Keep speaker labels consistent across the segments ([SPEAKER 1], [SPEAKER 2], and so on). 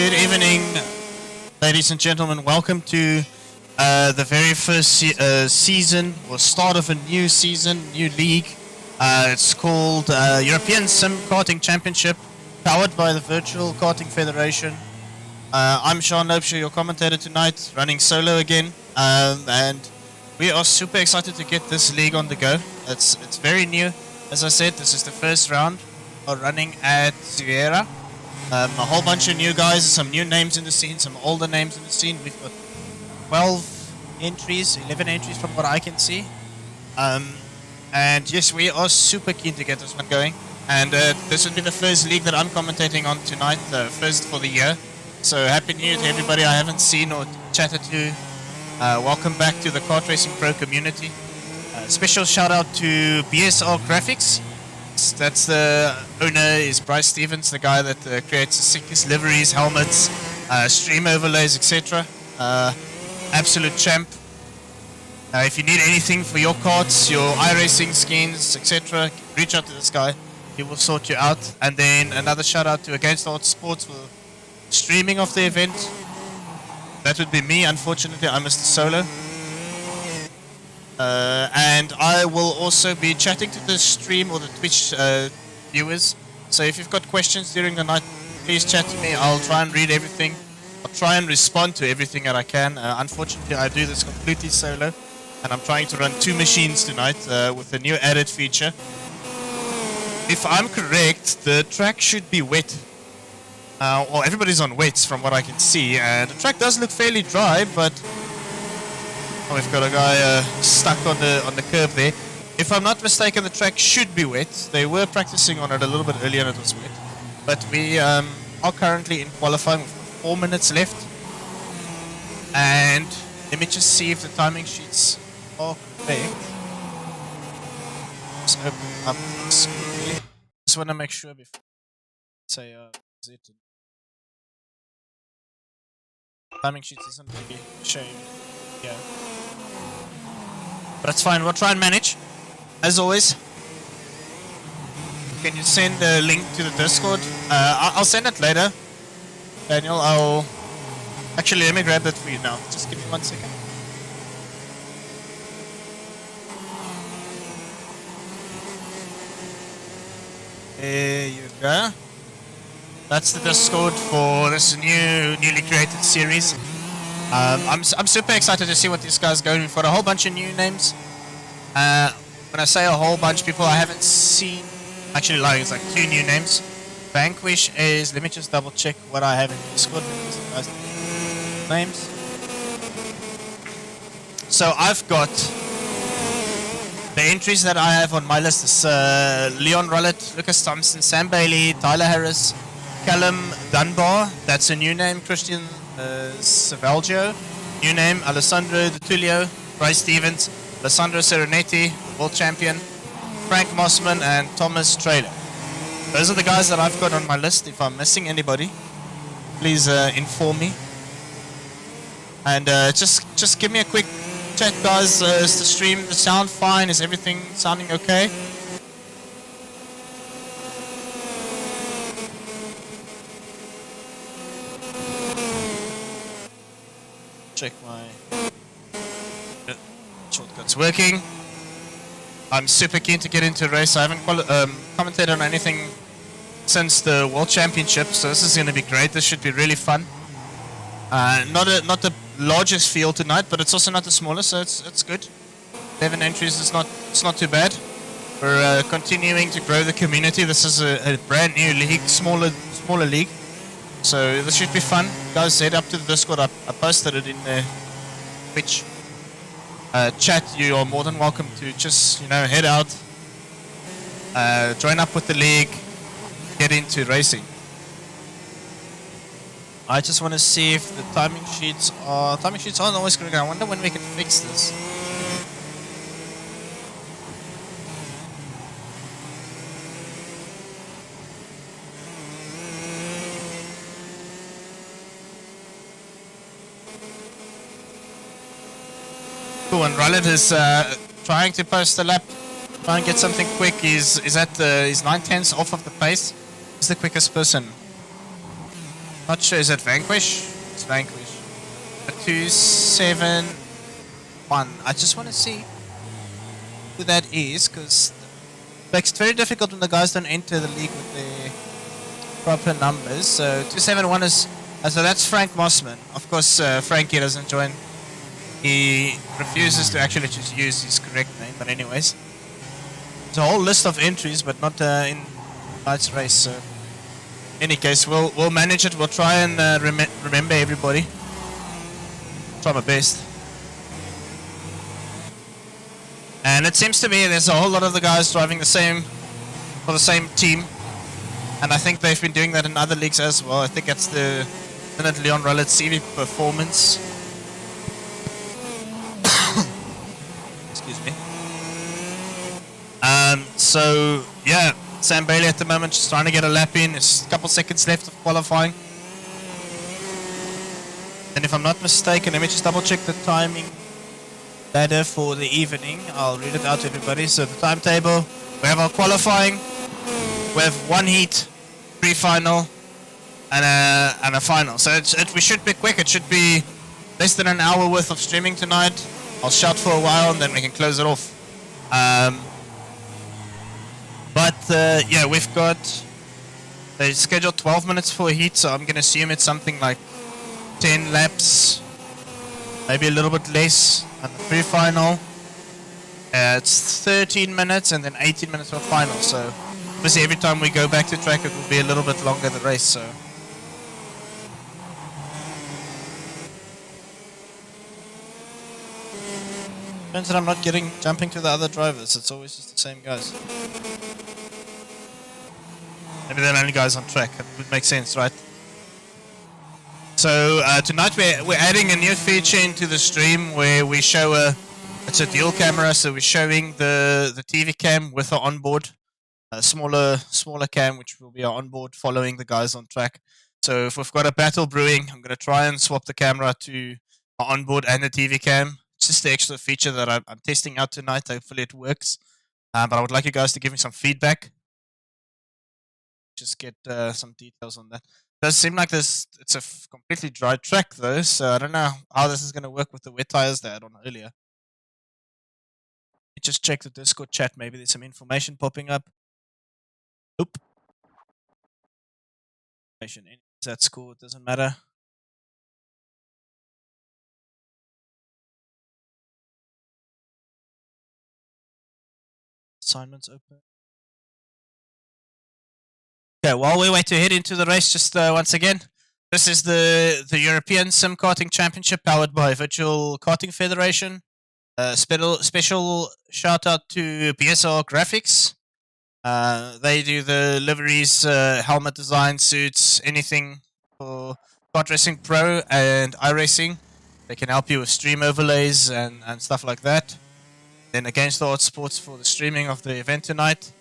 [SPEAKER 1] Good evening, ladies and gentlemen. Welcome to the very first season, or start of a new season, new league. It's called European Sim Karting Championship, powered by the Virtual Karting Federation. I'm Sean Lopeshaw, your commentator tonight, running solo again, and we are super excited to get this league on the go. It's very new. As I said, this is the first round. We're running at Zuera. A whole bunch of new guys, some new names in the scene, some older names in the scene. We've got 12 entries, 11 entries from what I can see. And yes, we are super keen to get this one going. And this will be the first league that I'm commentating on tonight, the first for the year. So happy new year to everybody I haven't seen or chatted to. Welcome back to the Kart Racing Pro community. Special shout out to BSR Graphics. That's the owner, is Bryce Stevens, the guy that creates the sickest liveries, helmets, stream overlays, etc. Absolute champ. If you need anything for your karts, your iRacing skins, etc., reach out to this guy. He will sort you out. And then another shout out to Against Art Sports for streaming of the event. That would be me. Unfortunately, I missed the solo. And I will also be chatting to the stream or the Twitch viewers. So if you've got questions during the night, please chat to me. I'll try and read everything. I'll try and respond to everything that I can. Unfortunately, I do this completely solo, and I'm trying to run 2 machines tonight with a new added feature. If I'm correct, the track should be wet. Well, everybody's on wets from what I can see, and the track does look fairly dry, but oh, we've got a guy stuck on the curb there. If I'm not mistaken, the track should be wet. They were practicing on it a little bit earlier and it was wet. But we are currently in qualifying with 4 minutes left. And let me just see if the timing sheets are correct. Just open up this quickly. Just want to make sure before I say is it. Timing sheets isn't really showing. Yeah. But it's fine, we'll try and manage. As always. Can you send a link to the Discord? I'll send it later. Daniel, actually, let me grab that for you now. Just give me 1 second. There you go. That's the Discord for this newly created series. I'm super excited to see what these guys are going for. A whole bunch of new names. When I say a whole bunch of people I haven't seen, actually lying, it's like 2 new names. Vanquish is, let me just double check what I have in Discord. Names. So I've got the entries that I have on my list is Leon Rullet, Lucas Thompson, Sam Bailey, Tyler Harris, Callum Dunbar, that's a new name, Christian Savalgio, new name, Alessandro De Tullio, Bryce Stevens, Alessandro Serenetti, world champion, Frank Mossman, and Thomas Trader. Those are the guys that I've got on my list. If I'm missing anybody, please inform me. And just give me a quick check, guys. Is the stream, the sound fine? Is everything sounding okay? Check my shortcuts working. I'm super keen to get into a race. I haven't commentated on anything since the World Championship, so this is going to be great. This should be really fun. Not the largest field tonight, but it's also not the smallest, so it's good. 11 entries is not too bad. We're continuing to grow the community. This is a brand new league, smaller league. So this should be fun. Guys, head up to the Discord. I posted it in the Twitch chat. You are more than welcome to just, head out, join up with the league, get into racing. I just want to see if the timing sheets aren't always correct. I wonder when we can fix this. And Rullet is trying to post a lap, try and get something quick. He's 9/10 off of the pace. He's the quickest person. Not sure, is it Vanquish? It's Vanquish. 271. I just want to see who that is, because it's very difficult when the guys don't enter the league with their proper numbers. So 271 is, so that's Frank Mossman. Of course, Frankie doesn't join. He refuses to actually just use his correct name, but anyways. There's a whole list of entries, but not in tonight's race, so in any case, we'll manage it. We'll try and remember everybody. Try my best. And it seems to me there's a whole lot of the guys driving the same for the same team, and I think they've been doing that in other leagues as well. I think that's the Leon Rullet CV Performance. Excuse me. So yeah, Sam Bailey at the moment just trying to get a lap in. There's a couple seconds left of qualifying. And if I'm not mistaken, let me just double check the timing ladder for the evening. I'll read it out to everybody. So the timetable, we have our qualifying, we have one heat, pre-final, and a final. So we should be quick. It should be less than an hour worth of streaming tonight. I'll shout for a while and then we can close it off. Yeah, we've got, they scheduled 12 minutes for a heat, so I'm going to assume it's something like 10 laps, maybe a little bit less. And the pre-final, it's 13 minutes and then 18 minutes for final. So obviously every time we go back to track, it will be a little bit longer the race. So turns out I'm not jumping to the other drivers. It's always just the same guys. Maybe they're the only guys on track. It would make sense, right? So tonight we're adding a new feature into the stream where we show it's a dual camera, so we're showing the TV cam with our onboard, a smaller cam which will be our onboard following the guys on track. So if we've got a battle brewing, I'm going to try and swap the camera to our onboard and the TV cam. It's just the extra feature that I'm testing out tonight. Hopefully it works. But I would like you guys to give me some feedback. Just get some details on that. Does seem like it's a completely dry track though, so I don't know how this is going to work with the wet tires they had on earlier. Just check the Discord chat, maybe there's some information popping up. Oop. That's cool, it doesn't matter. Assignments open. Okay, while we wait to head into the race, just once again, this is the European Sim Karting Championship powered by Virtual Karting Federation. Special shout out to BSR Graphics. They do the liveries, helmet design, suits, anything for Kart Racing Pro and iRacing. They can help you with stream overlays and stuff like that. Then Against the Odds Sports for the streaming of the event tonight.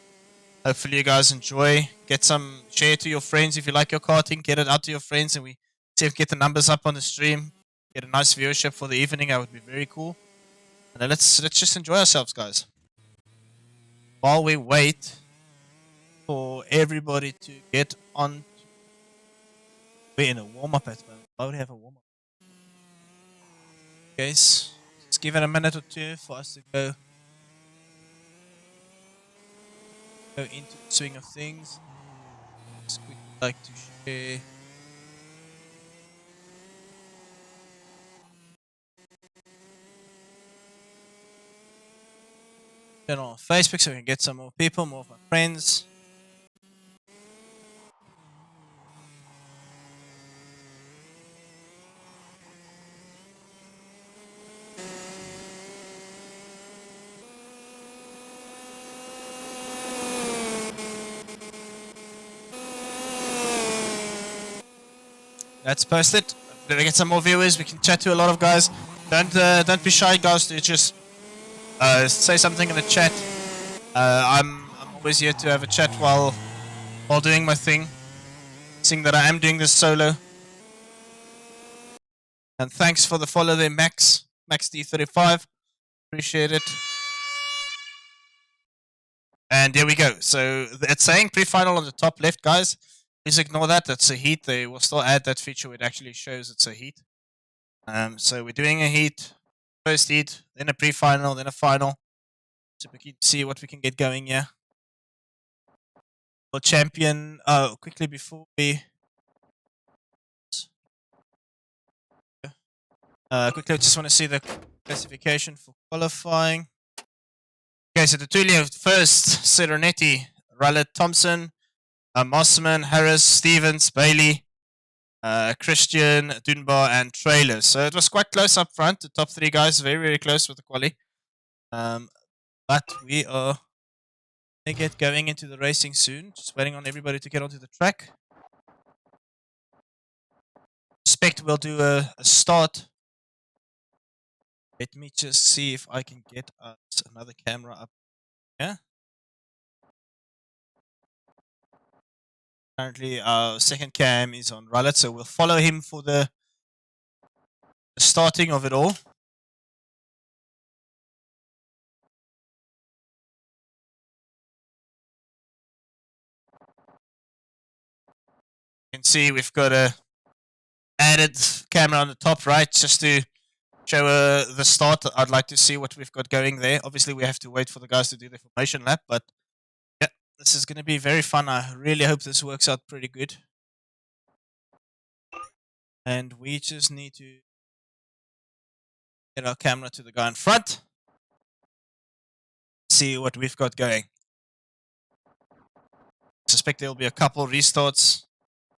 [SPEAKER 1] Hopefully you guys enjoy. Get some, share to your friends if you like your karting. Get it out to your friends and we see if we get the numbers up on the stream. Get a nice viewership for the evening. That would be very cool. And then let's just enjoy ourselves, guys. While we wait for everybody to get on. We're in a warm-up at the moment. Why would we have a warm-up? Guys, let's give it a minute or two for us to go into the swing of things. Just quickly like to share. Get on Facebook so we can get some more people, more of my friends. That's posted. Gonna get some more viewers. We can chat to a lot of guys. Don't be shy, guys. To just say something in the chat. I'm always here to have a chat while doing my thing. Seeing that I am doing this solo. And thanks for the follow there, Max D35. Appreciate it. And there we go. So it's saying pre-final on the top left, guys. Please ignore that. That's a heat. They will still add that feature where it actually shows it's a heat. So we're doing a heat, first heat, then a pre-final, then a final. So we can see what we can get going here. We'll champion quickly before we quickly, I just want to see the classification for qualifying. Okay, so the Tullio first, Serenetti, Rallet, Thompson, Mossman, Harris, Stevens, Bailey, Christian, Dunbar, and Trailer. So it was quite close up front. The top three guys very, very close with the quali. But we are going to get going into the racing soon. Just waiting on everybody to get onto the track. Expect we'll do a start. Let me just see if I can get us another camera up here. Currently, our second cam is on Rallet, so we'll follow him for the starting of it all. You can see we've got a added camera on the top right just to show the start. I'd like to see what we've got going there. Obviously, we have to wait for the guys to do the formation lap, but yeah, this is going to be very fun. I really hope this works out pretty good. And we just need to get our camera to the guy in front. See what we've got going. I suspect there'll be a couple restarts.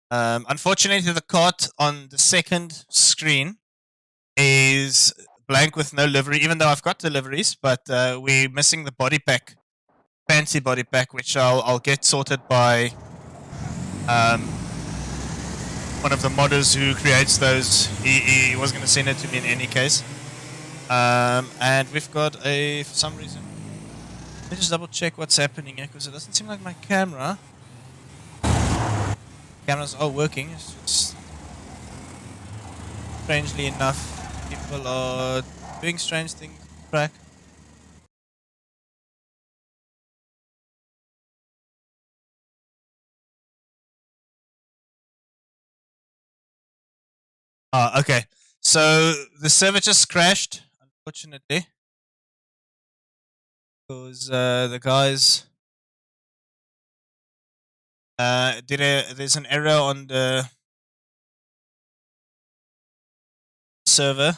[SPEAKER 1] Unfortunately, the cart on the second screen is blank with no livery, even though I've got the liveries, but we're missing the body pack, fancy body pack, which I'll get sorted by one of the modders who creates those. He was going to send it to me in any case. And we've got for some reason, let me just double check what's happening here, because it doesn't seem like my cameras are working. It's just, strangely enough, people are doing strange things on the track. Okay. So the server just crashed, unfortunately, because the guys there's an error on the server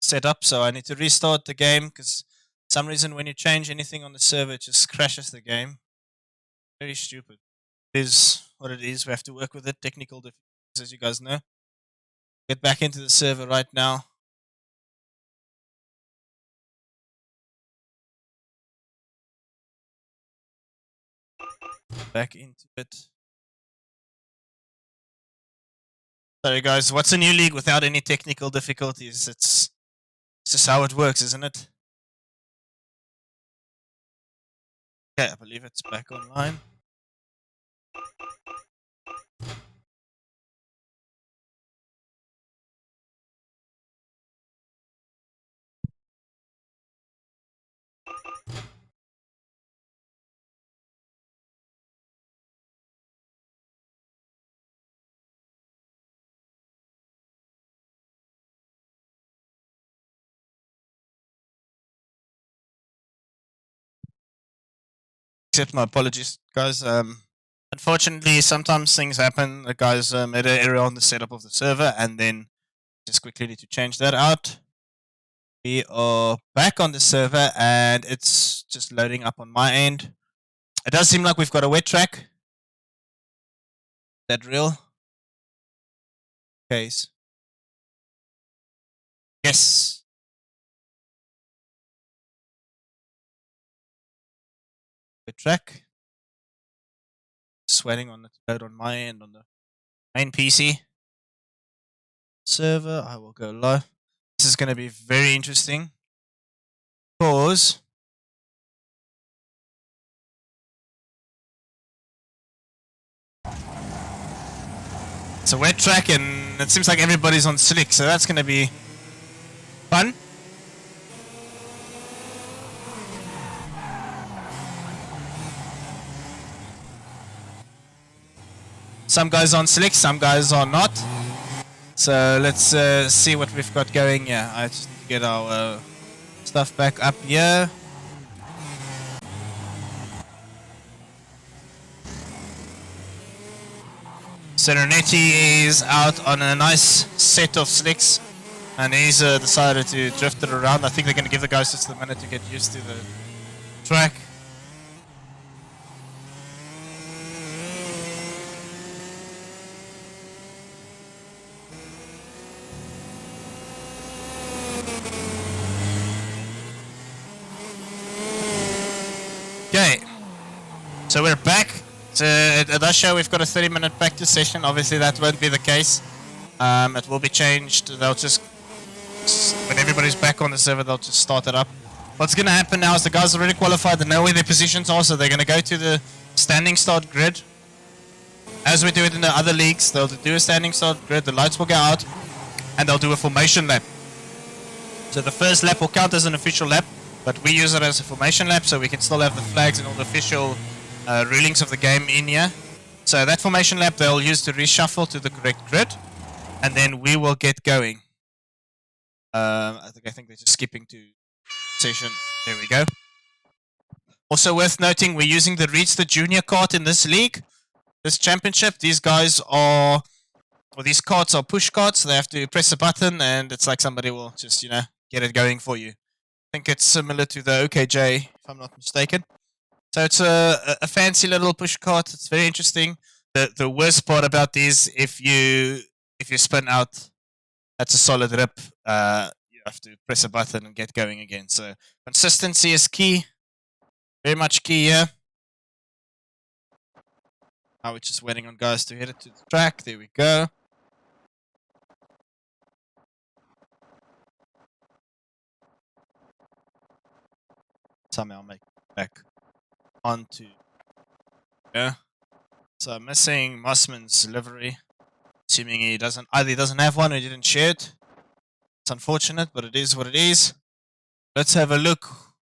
[SPEAKER 1] setup, so I need to restart the game because for some reason when you change anything on the server, it just crashes the game. Very stupid. It is what it is. We have to work with it. Technical difficulties, as you guys know. Get back into the server right now. Back into it. Sorry guys, what's a new league without any technical difficulties? It's just how it works, isn't it? Okay, I believe it's back online. Accept my apologies, guys. Unfortunately, sometimes things happen. The guys made an error on the setup of the server, and then just quickly need to change that out. We are back on the server, and it's just loading up on my end. It does seem like we've got a wet track. Is that real? Case. Yes. Wet track. Just waiting on it to load on my end on the main PC. Server, I will go live. This is going to be very interesting. Pause. It's a wet track and it seems like everybody's on slick, so that's going to be fun. Some guys on slick, some guys are not. So let's see what we've got going here. I just need to get our stuff back up here. Serenity is out on a nice set of slicks, and he's decided to drift it around. I think they're going to give the guys just a minute to get used to the track. Okay, so we're back. It does show we've got a 30-minute practice session. Obviously that won't be the case. It will be changed. They'll just, when everybody's back on the server, they'll just start it up. What's going to happen now is the guys already qualified. They know where their positions are, so they're going to go to the standing start grid. As we do it in the other leagues, they'll do a standing start grid. The lights will go out, and they'll do a formation lap. So the first lap will count as an official lap, but we use it as a formation lap, so we can still have the flags and all the official rulings of the game in here. So that formation lap they'll use to reshuffle to the correct grid, and then we will get going. I think they're just skipping to session. There we go. Also worth noting, we're using the Reach the Junior cart in this league, this championship. These guys are, or these carts are push carts. They have to press a button, and it's like somebody will just, get it going for you. I think it's similar to the OKJ, if I'm not mistaken. So it's a fancy little push cart. It's very interesting. The worst part about these, if you spin out, that's a solid rip. You have to press a button and get going again. So consistency is key. Very much key here. Now we're just waiting on guys to hit it to the track. There we go. Somehow make it back onto, yeah. So I'm missing Mossman's livery, assuming he doesn't have one or he didn't share it. It's unfortunate, but it is what it is. Let's have a look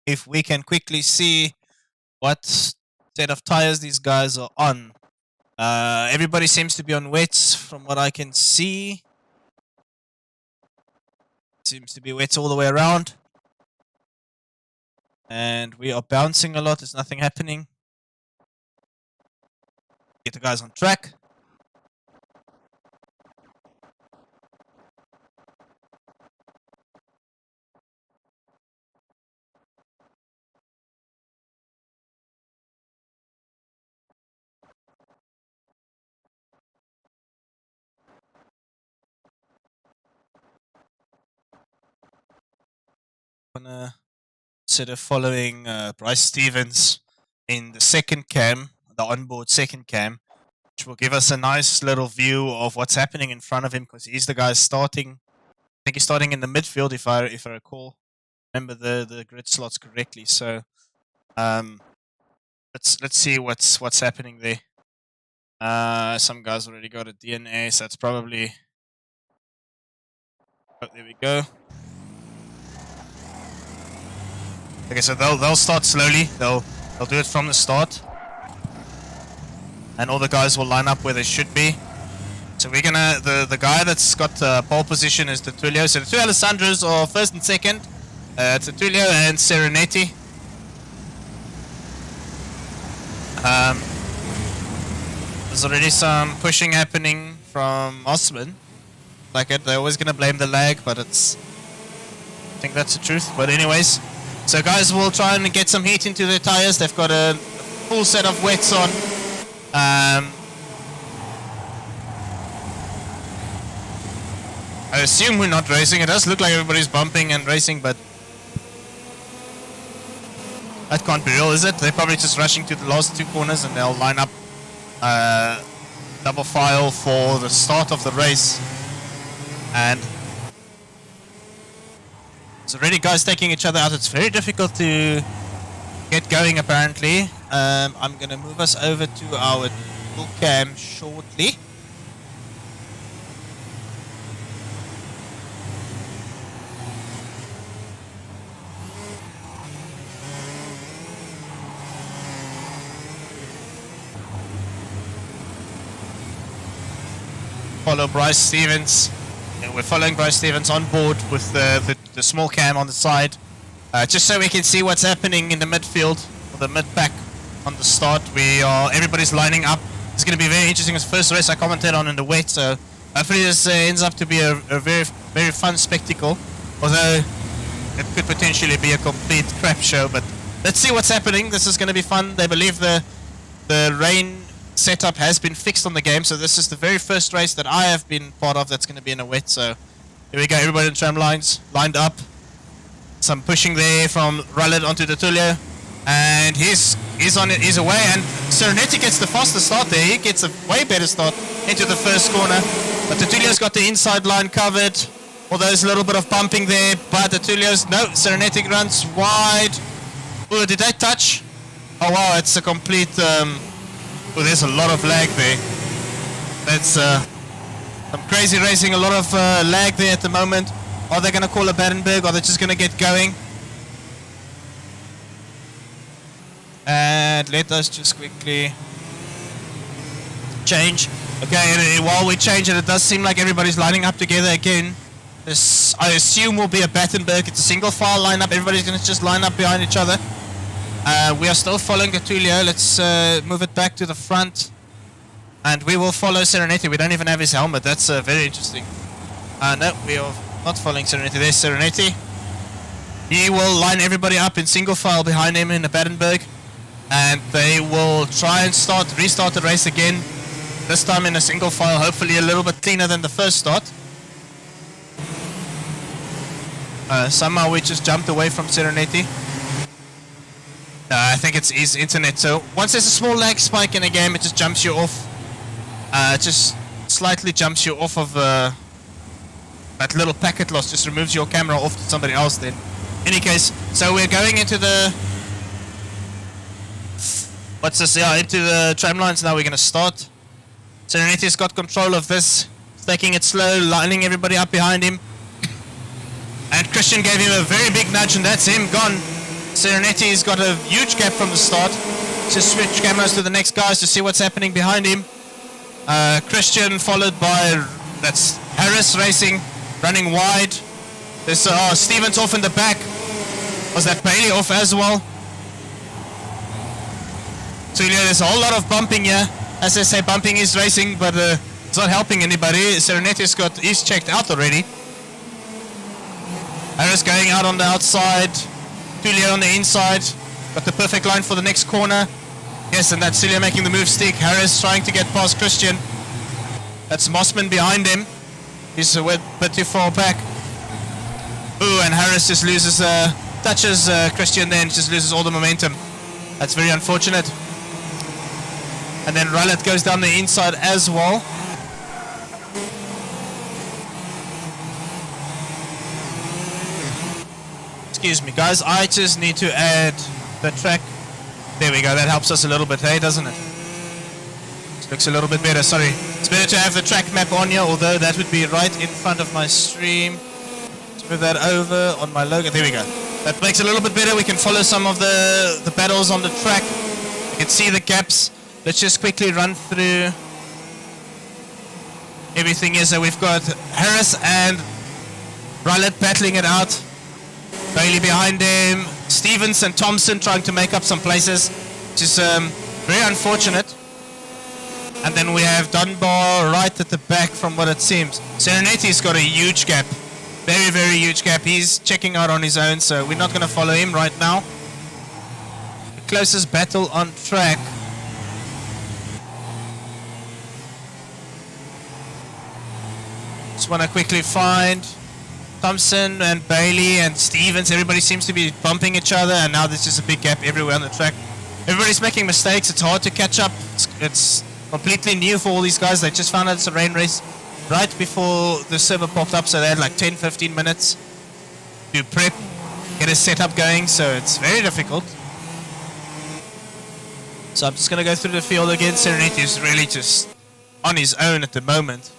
[SPEAKER 1] if we can quickly see what set of tires these guys are on. Everybody seems to be on wets from what I can see. Seems to be wets all the way around. And we are bouncing a lot. There's nothing happening. Get the guys on track. Gonna consider following Bryce Stevens in the second cam, the onboard second cam, which will give us a nice little view of what's happening in front of him, because he's the guy starting. I think he's starting in the midfield, if I recall, remember the grid slots correctly. So let's see what's happening there. Some guys already got a DNA, so it's probably. Oh, there we go. Okay, so they'll start slowly. They'll do it from the start, and all the guys will line up where they should be. So we're gonna the guy that's got pole position is Tertulio. So the two Alessandros are first and second. Tertulio and Serenity. There's already some pushing happening from Osman. Like it, they're always gonna blame the lag, but I think that's the truth. But anyways. So guys will try and get some heat into their tires. They've got a full set of wets on. I assume we're not racing. It does look like everybody's bumping and racing, but that can't be real, is it? They're probably just rushing to the last two corners, and they'll line up double file for the start of the race. And it's already guys taking each other out. It's very difficult to get going, apparently. I'm going to move us over to our dual cam shortly. follow Bryce Stevens. And we're following Bryce Stevens on board with the small cam on the side. Just so we can see what's happening in the midfield, or the mid-pack on the start. Everybody's lining up. It's going to be very interesting. It's the first race I commented on in the wet, so hopefully this ends up to be a very, very fun spectacle. Although it could potentially be a complete crap show, but let's see what's happening. This is going to be fun. They believe the rain setup has been fixed on the game, so this is the very first race that I have been part of that's going to be in a wet. So here we go, everybody in tram lines, lined up. Some pushing there from Rallard onto Tulio, and he's away, and Serenity gets the faster start there. He gets a way better start into the first corner, but Tulio's got the inside line covered. Although there's a little bit of bumping there, but Serenity runs wide. Oh, did they touch? Oh wow, it's a complete there's a lot of lag there. That's some crazy racing, a lot of lag there at the moment. Are they going to call a Badenberg, or are they just going to get going? And let us just quickly change. Okay, and while we change it, it does seem like everybody's lining up together again. This, I assume, will be a Battenberg. It's a single file lineup. Everybody's going to just line up behind each other. We are still following Gatulio. Let's move it back to the front. And we will follow Serenity. We don't even have his helmet. That's very interesting. No, we are not following Serenity. There's Serenity. He will line everybody up in single file behind him in the Battenberg. And they will try and restart the race again. This time in a single file. Hopefully a little bit cleaner than the first start. Somehow we just jumped away from Serenity. I think it's his internet. So once there's a small lag spike in a game, it just jumps you off. Just slightly jumps you off of that little packet loss. Just removes your camera off to somebody else then. Any case, so we're going into the... What's this? Yeah, into the tram lines now. We're going to start. Serenity's got control of this. Taking it slow, lining everybody up behind him. And Christian gave him a very big nudge, and that's him gone. Serenity's got a huge gap from the start. Just switch cameras to the next guys to see what's happening behind him. Christian followed by, that's Harris racing, running wide. There's Stevens off in the back. Was that Bailey off as well? So yeah, there's a whole lot of bumping here. As I say, bumping is racing, but it's not helping anybody. Serenity's he's checked out already. Harris going out on the outside. Tulio on the inside. Got the perfect line for the next corner. Yes, and that's Tulio making the move stick. Harris trying to get past Christian. That's Mossman behind him. He's a bit too far back. Ooh, and Harris just loses, touches Christian then, just loses all the momentum. That's very unfortunate. And then Rallet goes down the inside as well. Excuse me, guys. I just need to add the track. There we go. That helps us a little bit, hey, doesn't it? It looks a little bit better. Sorry. It's better to have the track map on here, although that would be right in front of my stream. Let's move that over on my logo. There we go. That makes it a little bit better. We can follow some of the battles on the track. You can see the gaps. Let's just quickly run through everything here. So we've got Harris and Rallet battling it out. Bailey behind him. Stevens and Thompson trying to make up some places, which is very unfortunate. And then we have Dunbar right at the back from what it seems. Serenity's got a huge gap. Very, very huge gap. He's checking out on his own, so we're not going to follow him right now. The closest battle on track. Just want to quickly find Thompson and Bailey and Stevens. Everybody seems to be bumping each other, and now there's just a big gap everywhere on the track. Everybody's making mistakes. It's hard to catch up. It's completely new for all these guys. They just found out it's a rain race right before the server popped up, so they had like 10-15 minutes to prep, get a setup going, so it's very difficult. So I'm just going to go through the field again. Serenity is really just on his own at the moment.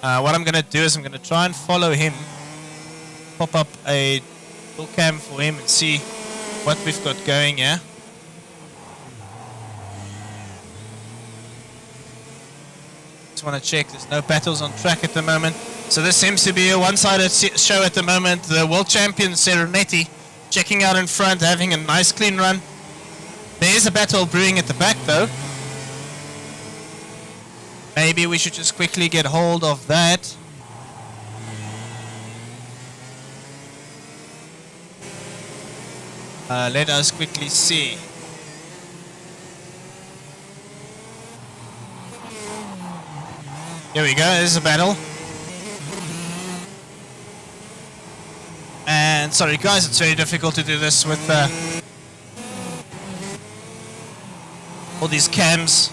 [SPEAKER 1] What I'm going to do is I'm going to try and follow him, pop up a full cam for him and see what we've got going here. Just want to check. There's no battles on track at the moment. So this seems to be a one-sided show at the moment. The world champion Serenity checking out in front, having a nice clean run. There is a battle brewing at the back though. Maybe we should just quickly get hold of that. Let us quickly see. Here we go, there's a battle. And sorry guys, it's very difficult to do this with all these cams.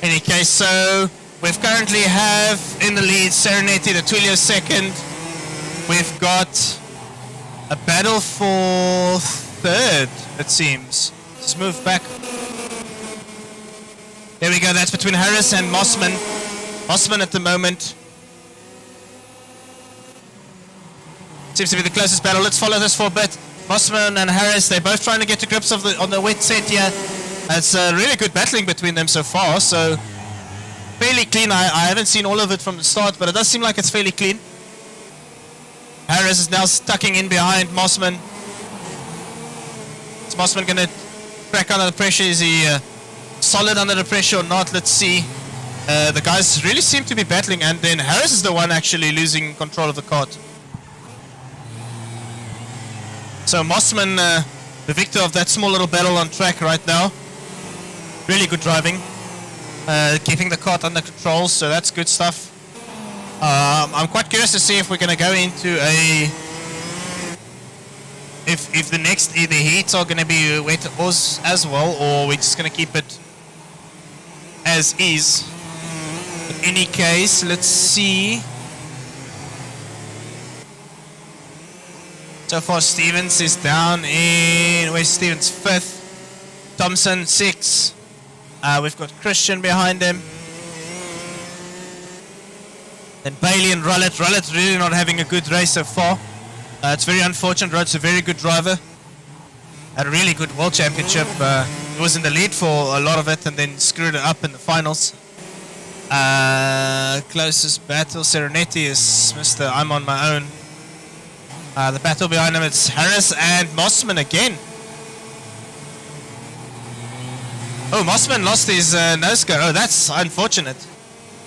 [SPEAKER 1] Any case, so we've currently have in the lead Serenity, the Tullio second. We've got a battle for third, it seems. Let's move back. There we go, that's between Harris and Mossman. Mossman at the moment seems to be the closest battle. Let's follow this for a bit. Mossman and Harris, they're both trying to get to grips of on the wet set here. It's really good battling between them so far, so fairly clean. I haven't seen all of it from the start, but it does seem like it's fairly clean. Harris is now tucking in behind Mossman. Is Mossman going to crack under the pressure? Is he solid under the pressure or not? Let's see. The guys really seem to be battling, and then Harris is the one actually losing control of the kart. So Mossman, the victor of that small little battle on track right now. Really good driving. Keeping the kart under control, so that's good stuff. I'm quite curious to see if we're going to go into a... If the next either heats are going to be wet as well, or we're just going to keep it as is. In any case, let's see. So far Stevens is down in... Where's Stevens? 5th. Thompson 6th. We've got Christian behind him. Then Bailey and Rullet. Rullet's really not having a good race so far. It's very unfortunate. Rullet's a very good driver. Had a really good world championship. He was in the lead for a lot of it and then screwed it up in the finals. Closest battle, Serenity is Mr. I'm on my own. The battle behind him, it's Harris and Mossman again. Oh, Mossman lost his nose cone. Oh, that's unfortunate.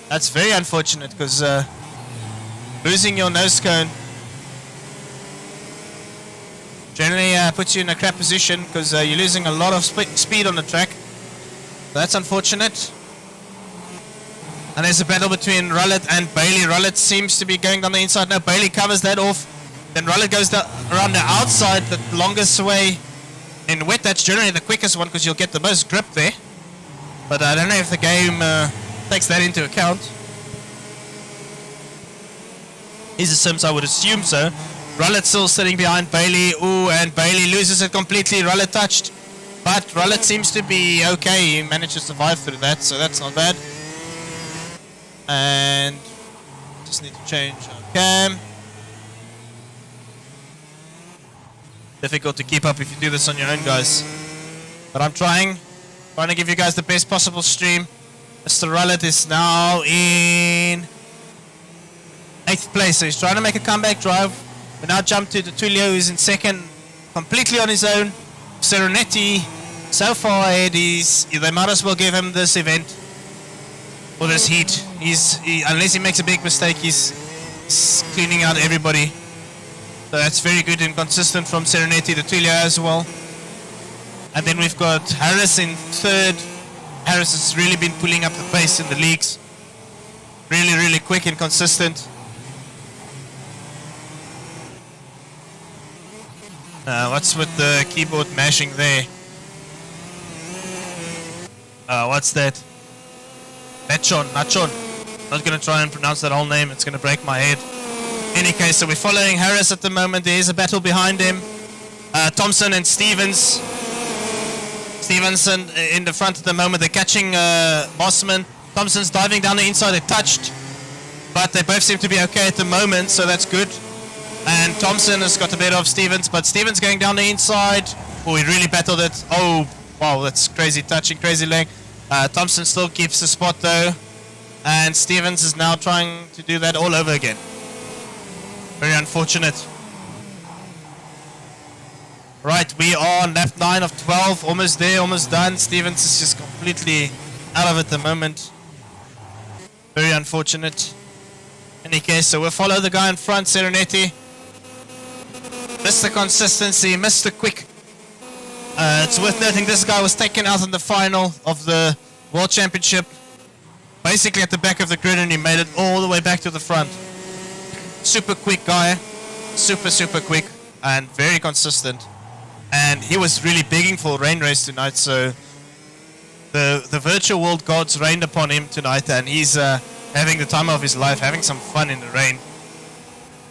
[SPEAKER 1] That's very unfortunate because losing your nose cone generally puts you in a crap position because you're losing a lot of speed on the track. So that's unfortunate. And there's a battle between Rullet and Bailey. Rullet seems to be going down the inside. No, Bailey covers that off. Then Rullet goes around the outside, the longest way. In wet, that's generally the quickest one because you'll get the most grip there. But I don't know if the game takes that into account. He's a Sims, I would assume so. Rullet still sitting behind Bailey. Ooh, and Bailey loses it completely. Rullet touched. But Rullet seems to be okay. He managed to survive through that, so that's not bad. And just need to change our cam. Difficult to keep up if you do this on your own, guys. But I'm trying to give you guys the best possible stream. Mr. Rullet is now in 8th place, so he's trying to make a comeback drive. We now jump to the Tullio, who's in 2nd, completely on his own. Serenity, so far ahead, they might as well give him this event, or this heat. Unless he makes a big mistake, he's cleaning out everybody. So that's very good and consistent from Serenity to Tullio as well. And then we've got Harris in 3rd. Harris has really been pulling up the pace in the leagues. Really, really quick and consistent. What's with the keyboard mashing there? What's that? Nachon. Not going to try and pronounce that whole name. It's going to break my head. Any case, so we're following Harris at the moment. There is a battle behind him. Thompson and Stevens. Stevenson in the front at the moment. They're catching Mossman. Thompson's diving down the inside. They touched, but they both seem to be okay at the moment, so that's good. And Thompson has got a bit of Stevens, but Stevens going down the inside. Oh, he really battled it. Oh, Wow, that's crazy touching, crazy leg. Thompson still keeps the spot though. And Stevens is now trying to do that all over again. Very unfortunate. Right, we are on lap 9 of 12. Almost there, almost done. Stevens is just completely out of it at the moment. Very unfortunate. In any case, so we'll follow the guy in front, Serenity. Missed the consistency, missed the quick. It's worth noting this guy was taken out in the final of the World Championship. Basically at the back of the grid, and he made it all the way back to the front. Super quick guy. Super quick and very consistent. And he was really begging for a rain race tonight, so the virtual world gods rained upon him tonight, and he's having the time of his life, having some fun in the rain.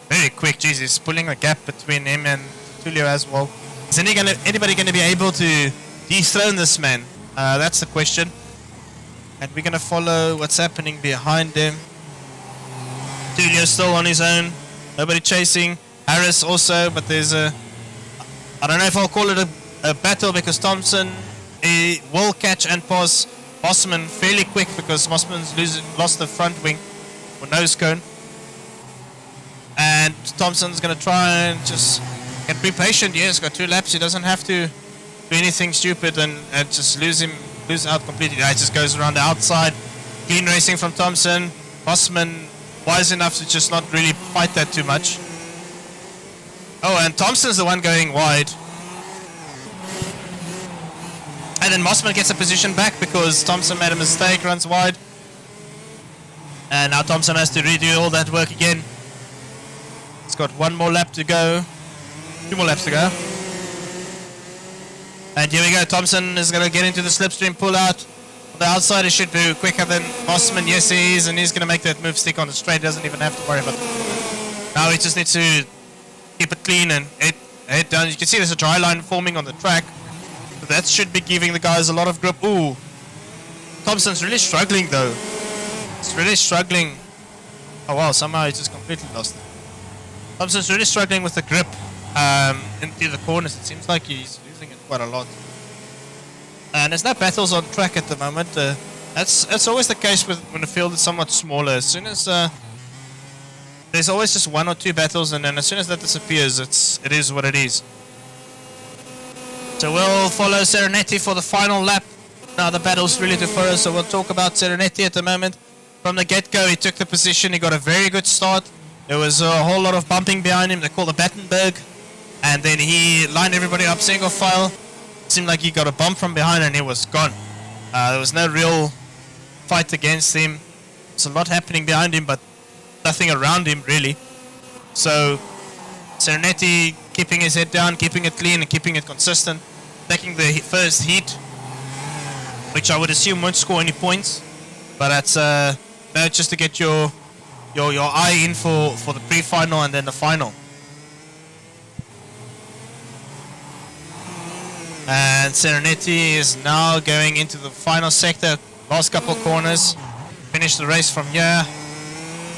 [SPEAKER 1] Very quick, jeez, he's pulling a gap between him and Tulio as well. Is anybody going to be able to dethrone this man? That's the question. And we're going to follow what's happening behind him. Tulio still on his own. Nobody chasing. Harris also, but there's a... I don't know if I'll call it a battle, because Thompson will catch and pass Mossman fairly quick, because Mossman's lost the front wing or nose cone. And Thompson's going to try and just be patient. Yes, got 2 laps. He doesn't have to do anything stupid and just lose out completely. He just goes around the outside. Clean racing from Thompson. Mossman wise enough to just not really fight that too much. Oh, and Thompson's the one going wide. And then Mossman gets a position back because Thompson made a mistake, runs wide. And now Thompson has to redo all that work again. He's got 1 more lap to go. 2 more laps to go. And here we go. Thompson is going to get into the slipstream pull out. On the outside, he should be quicker than Mossman. Yes, he is. And he's going to make that move stick on the straight. Doesn't even have to worry about it. Now he just needs to keep it clean and head down. You can see there's a dry line forming on the track. So that should be giving the guys a lot of grip. Ooh. Thompson's really struggling though. He's really struggling. Oh wow, somehow he just completely lost it. Thompson's really struggling with the grip into the corners. It seems like he's losing it quite a lot. And there's no battles on track at the moment. That's always the case when the field is somewhat smaller. As soon as there's always just 1 or 2 battles, and then as soon as that disappears, it is what it is. So we'll follow Serenity for the final lap. Now the battle's really to follow, so we'll talk about Serenity at the moment. From the get-go, he took the position. He got a very good start. There was a whole lot of bumping behind him. They call the Battenberg. And then he lined everybody up single file. It seemed like he got a bump from behind and he was gone. There was no real fight against him. There's a lot happening behind him, but nothing around him really. So Serenity keeping his head down, keeping it clean and keeping it consistent. Taking the first heat, which I would assume won't score any points. But that's just to get your eye in for the pre-final and then the final. And Serenity is now going into the final sector, last couple corners. Finish the race from here.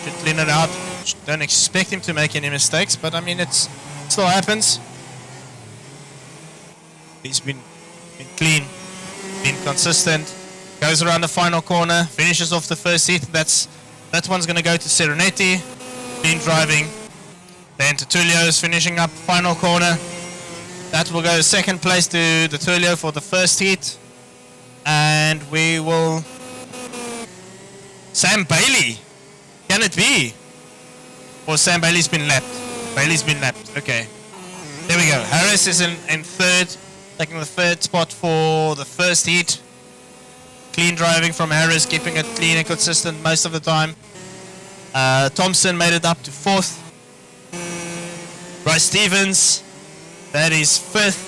[SPEAKER 1] Should clean it out. Don't expect him to make any mistakes, but I mean it still happens. He's been clean, been consistent. Goes around the final corner, finishes off the first heat. That one's going to go to Serenity. Clean driving. Then to Tulio's finishing up final corner. That will go second place to the Tulio for the first heat. And we will... Sam Bailey. Can it be? Or Sam Bailey's been lapped. Bailey's been lapped. Okay. There we go. Harris is in third. Taking the third spot for the first heat. Clean driving from Harris, keeping it clean and consistent most of the time. Thompson made it up to fourth. Bryce Stevens, that is fifth.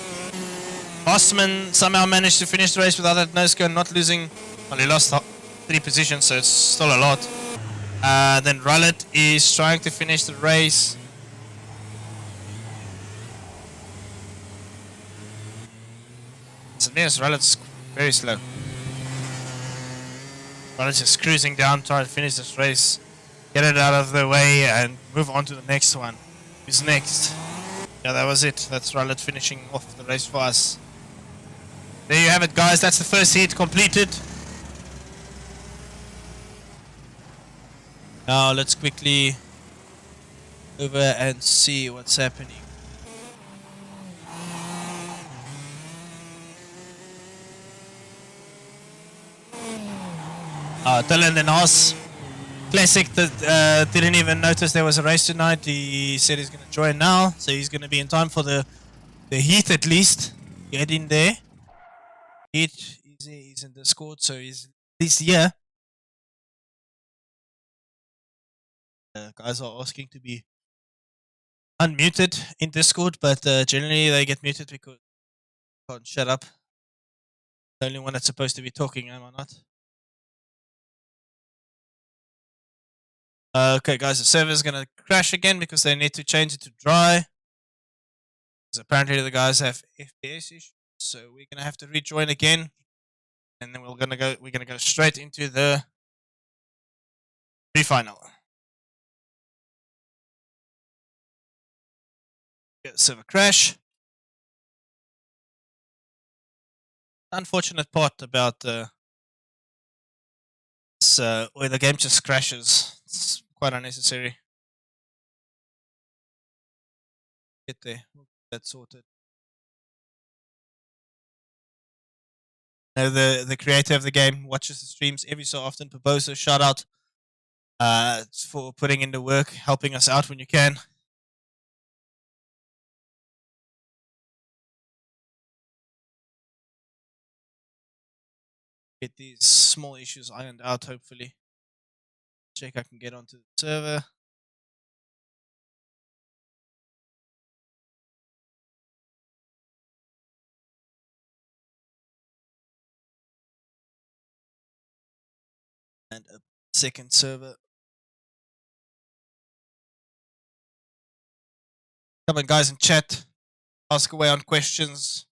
[SPEAKER 1] Osman somehow managed to finish the race without that nose cone, not losing. Well, he lost 3 positions, so it's still a lot. Then Rullet is trying to finish the race. Yes, Rullet's very slow. Rullet's just cruising down, trying to finish this race, get it out of the way, and move on to the next one. Who's next? Yeah, that was it. That's Rullet finishing off the race for us. There you have it, guys. That's the first heat completed. Now let's quickly over and see what's happening. Dylan and Haas. Classic that didn't even notice there was a race tonight. He said he's going to join now, so he's going to be in time for the heat at least. Get in there. Heat, he's in Discord, so he's at least here. Guys are asking to be unmuted in Discord, but generally they get muted because they can't shut up. The only one that's supposed to be talking, am I not? Okay, guys, the server's gonna crash again because they need to change it to dry. Because apparently the guys have FPS issues, so we're gonna have to rejoin again, and then we're gonna go straight into the pre-final. Get server crash. Unfortunate part about where the game just crashes. It's quite unnecessary. Get there. We'll get that sorted. Now the creator of the game watches the streams every so often. Proposer, shout out for putting in the work, helping us out when you can. Get these small issues ironed out, hopefully. Check I can get onto the server. And a second server. Come on, guys, in chat. Ask away on questions.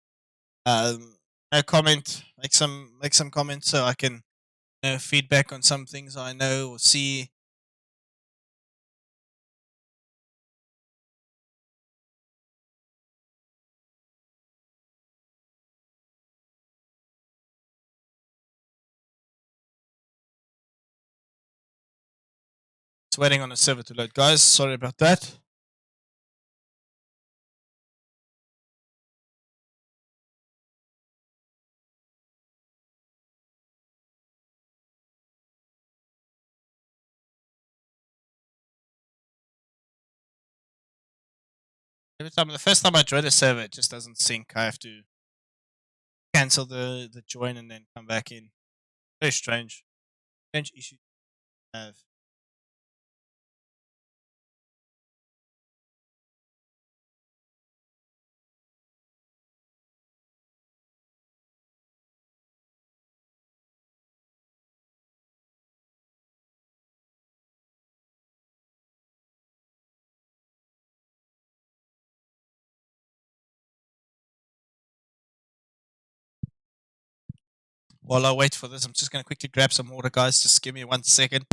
[SPEAKER 1] No comment. Make some comments so I can feedback on some things I know or see. It's waiting on the server to load, guys. Sorry about that. The first time I join a server, it just doesn't sync. I have to cancel the join and then come back in. Very strange. Strange issue to have. While I wait for this, I'm just going to quickly grab some water, guys. Just give me 1 second.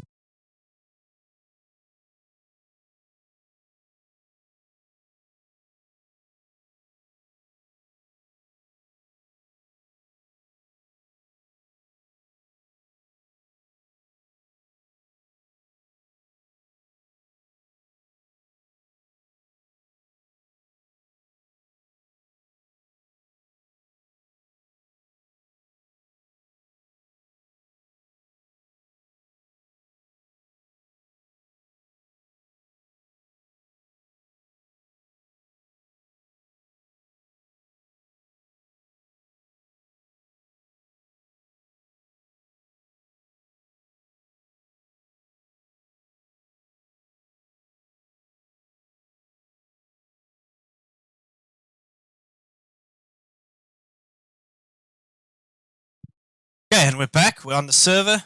[SPEAKER 1] Okay, and we're back. We're on the server.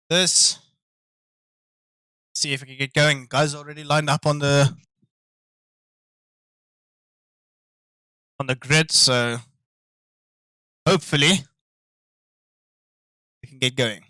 [SPEAKER 1] This. See if we can get going. Guys already lined up on the grid, so hopefully we can get going.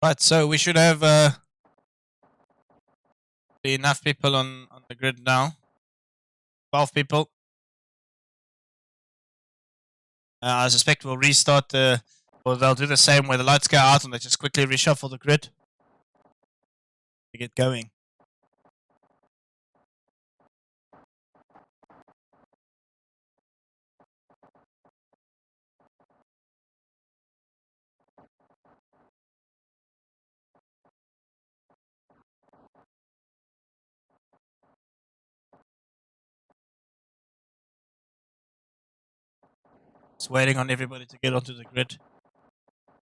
[SPEAKER 1] Right, so we should have enough people on the grid now. 12 people. I suspect we'll restart or they'll do the same where the lights go out and they just quickly reshuffle the grid to get going. Just waiting on everybody to get onto the grid.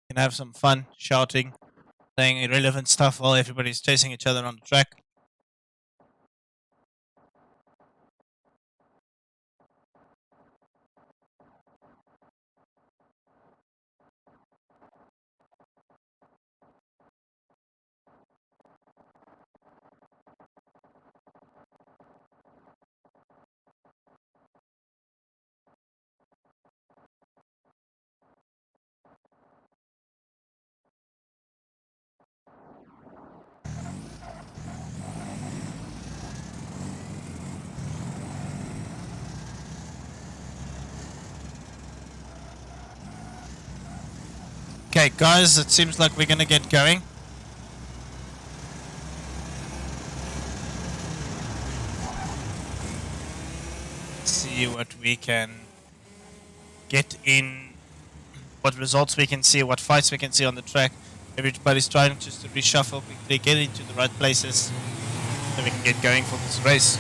[SPEAKER 1] Can have some fun shouting, saying irrelevant stuff while everybody's chasing each other on the track. Okay, guys, it seems like we're gonna get going. See what we can get in, what results we can see, what fights we can see on the track. Everybody's trying just to reshuffle quickly, get into the right places so we can get going for this race.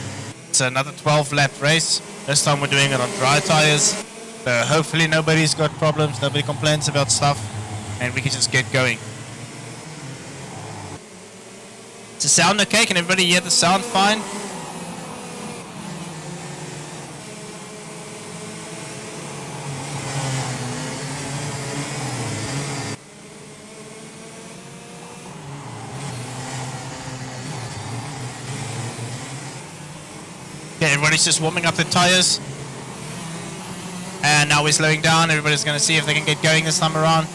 [SPEAKER 1] It's another 12-lap race. This time we're doing it on dry tires. So hopefully nobody's got problems, nobody complains about stuff, and we can just get going. Does the sound okay? Can everybody hear the sound fine? Okay, everybody's just warming up the tires. And now we're slowing down. Everybody's going to see if they can get going this time around.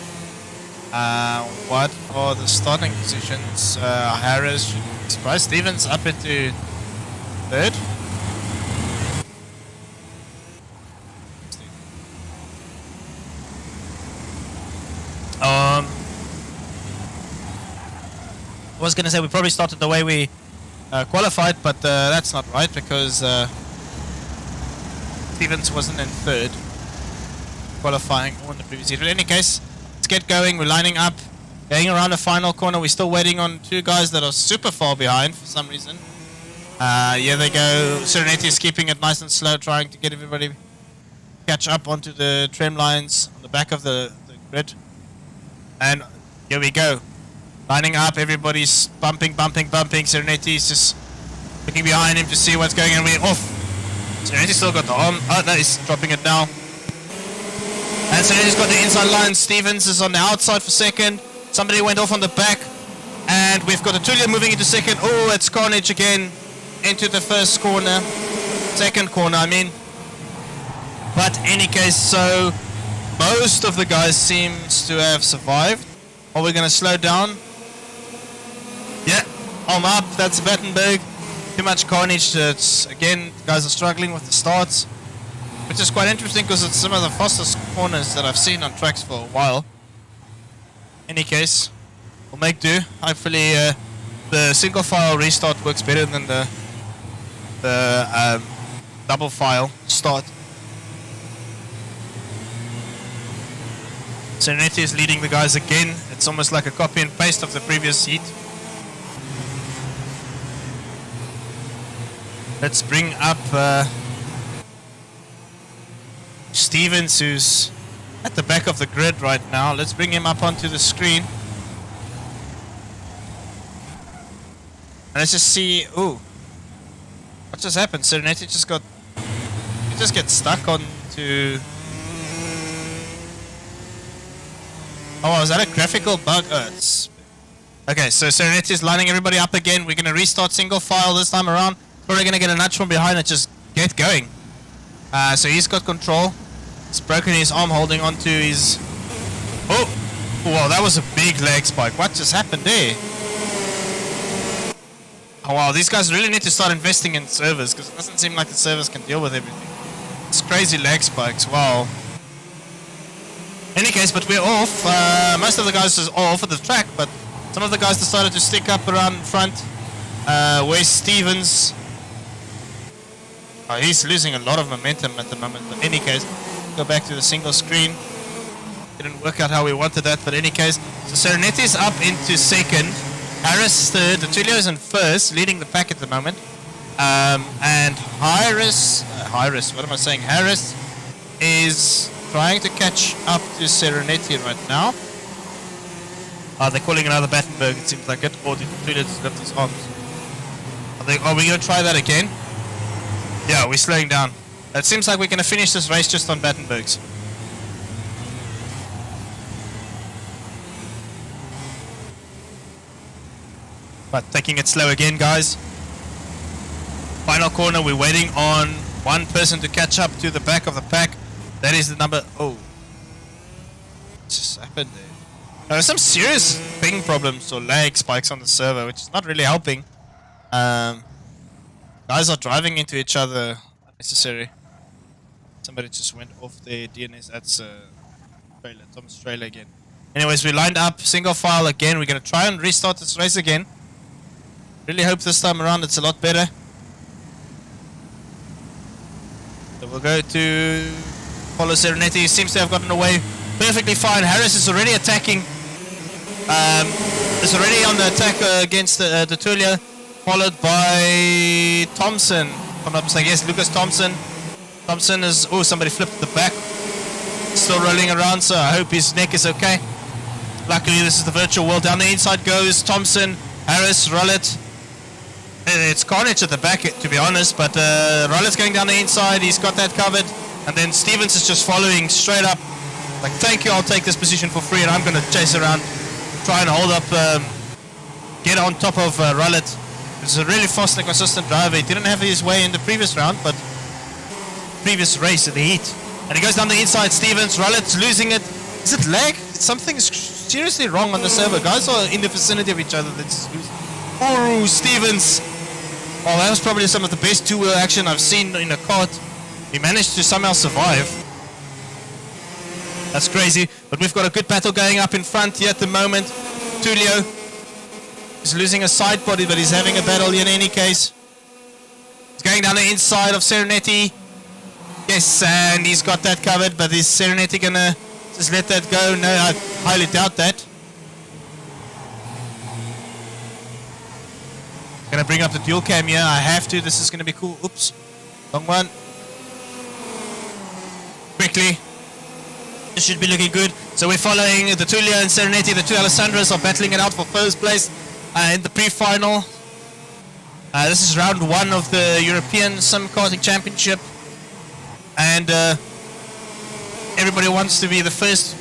[SPEAKER 1] What are the starting positions? Harris, surprise, Stevens up into third. I was going to say we probably started the way we qualified, but that's not right because Stevens wasn't in third qualifying or in the previous year. But in any case, let's get going. We're lining up, going around the final corner. We're still waiting on two guys that are super far behind for some reason. Here they go. Serenity is keeping it nice and slow, trying to get everybody catch up onto the trim lines on the back of the grid. And here we go. Lining up, everybody's bumping. Serenity's just looking behind him to see what's going on. We're off. Serenity's still got the arm. Oh no, he's dropping it now. And Serenity's got the inside line. Stevens is on the outside for second. Somebody went off on the back. And we've got Atulia moving into second. Oh, it's carnage again into the first corner. Second corner, I mean. But any case, so most of the guys seems to have survived. Are we going to slow down? Yeah, arm up. That's Battenberg. Too much carnage. It's, again, guys are struggling with the starts. Which is quite interesting because it's some of the fastest corners that I've seen on tracks for a while. Any case, we'll make do. Hopefully the single file restart works better than the double file start. Serenity is leading the guys again. It's almost like a copy and paste of the previous heat. Let's bring up Stevens, who's at the back of the grid right now. Let's bring him up onto the screen. And let's just see. Ooh, what just happened? Serenity just got. He just gets stuck onto. Oh, is that a graphical bug? Oh, it's... Okay, so Serenity is lining everybody up again. We're going to restart single file this time around. Probably going to get a nudge from behind and just get going. So he's got control. He's broken his arm holding onto his... Oh! Wow, that was a big leg spike. What just happened there? Oh wow, these guys really need to start investing in servers because it doesn't seem like the servers can deal with everything. It's crazy leg spikes, wow. Any case, but we're off. Most of the guys are off of the track, but some of the guys decided to stick up around in front. Where's Stevens? Oh, he's losing a lot of momentum at the moment, but in any case, go back to the single screen. Didn't work out how we wanted that, but in any case, so Sereneti's up into second, Harris third, Tulio is in first, leading the pack at the moment, and Harris is trying to catch up to Sereneti right now. They're calling another Battenberg, it seems like it, or did Tulio just lift his arms? Are we going to try that again? Yeah, we're slowing down. It seems like we're going to finish this race just on Battenbergs. But taking it slow again, guys. Final corner, we're waiting on one person to catch up to the back of the pack. That is the number... Oh. What just happened there? There's some serious ping problems or lag spikes on the server, which is not really helping. Guys are driving into each other unnecessary. Somebody just went off their DNS. That's Thomas Trailer again. Anyways, we lined up single file again. We're going to try and restart this race again. Really hope this time around it's a lot better. So we'll go to follow Sereneti. He seems to have gotten away perfectly fine. Harris is already attacking. Is already on the attack against the Tulio, followed by Thompson. If I'm not mistaken, yes, Lucas Thompson. Thompson is... Oh, somebody flipped the back. Still rolling around, so I hope his neck is okay. Luckily, this is the virtual world. Down the inside goes Thompson, Harris, Rollet. It's carnage at the back, to be honest, but Rollet's going down the inside. He's got that covered. And then Stevens is just following straight up. Like, thank you, I'll take this position for free, and I'm going to chase around, try and hold up, get on top of Rollet. He's a really fast and consistent driver. He didn't have his way in the previous round, but previous race at the heat. And he goes down the inside, Stevens, Rollet's losing it. Is it lag? Something's seriously wrong on the server. Guys are in the vicinity of each other. Oh, Stevens. Oh, that was probably some of the best two-wheel action I've seen in a kart. He managed to somehow survive. That's crazy. But we've got a good battle going up in front here at the moment. Tulio is losing a side body, but he's having a battle in any case. He's going down the inside of Sereneti. Yes, and he's got that covered, but is Sereneti gonna just let that go? No, I highly doubt that. Gonna bring up the dual cam here. I have to. This is gonna be cool. Oops. Wrong one. Quickly. This should be looking good. So we're following the Tulio and Sereneti. The two Alessandras are battling it out for first place in the pre-final. This is round one of the European Sim Karting Championship. And everybody wants to be the first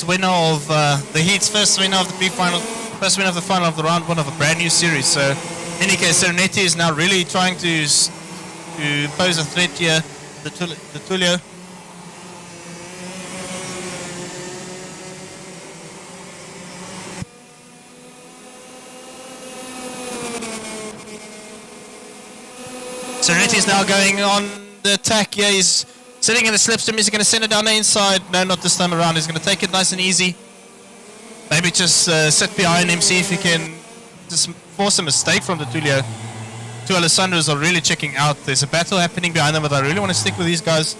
[SPEAKER 1] winner of the heats, first winner of the pre-final, first winner of the final of the round one of a brand new series. So in any case, Sereneti is now really trying to pose a threat here. The Tulio. Sereneti is now going on the attack here. He's sitting in the slipstream. He's going to send it down the inside. No, not this time around. He's going to take it nice and easy. Maybe just sit behind him, see if he can just force a mistake from the Tulio. Two Alessandros are really checking out. There's a battle happening behind them, but I really want to stick with these guys.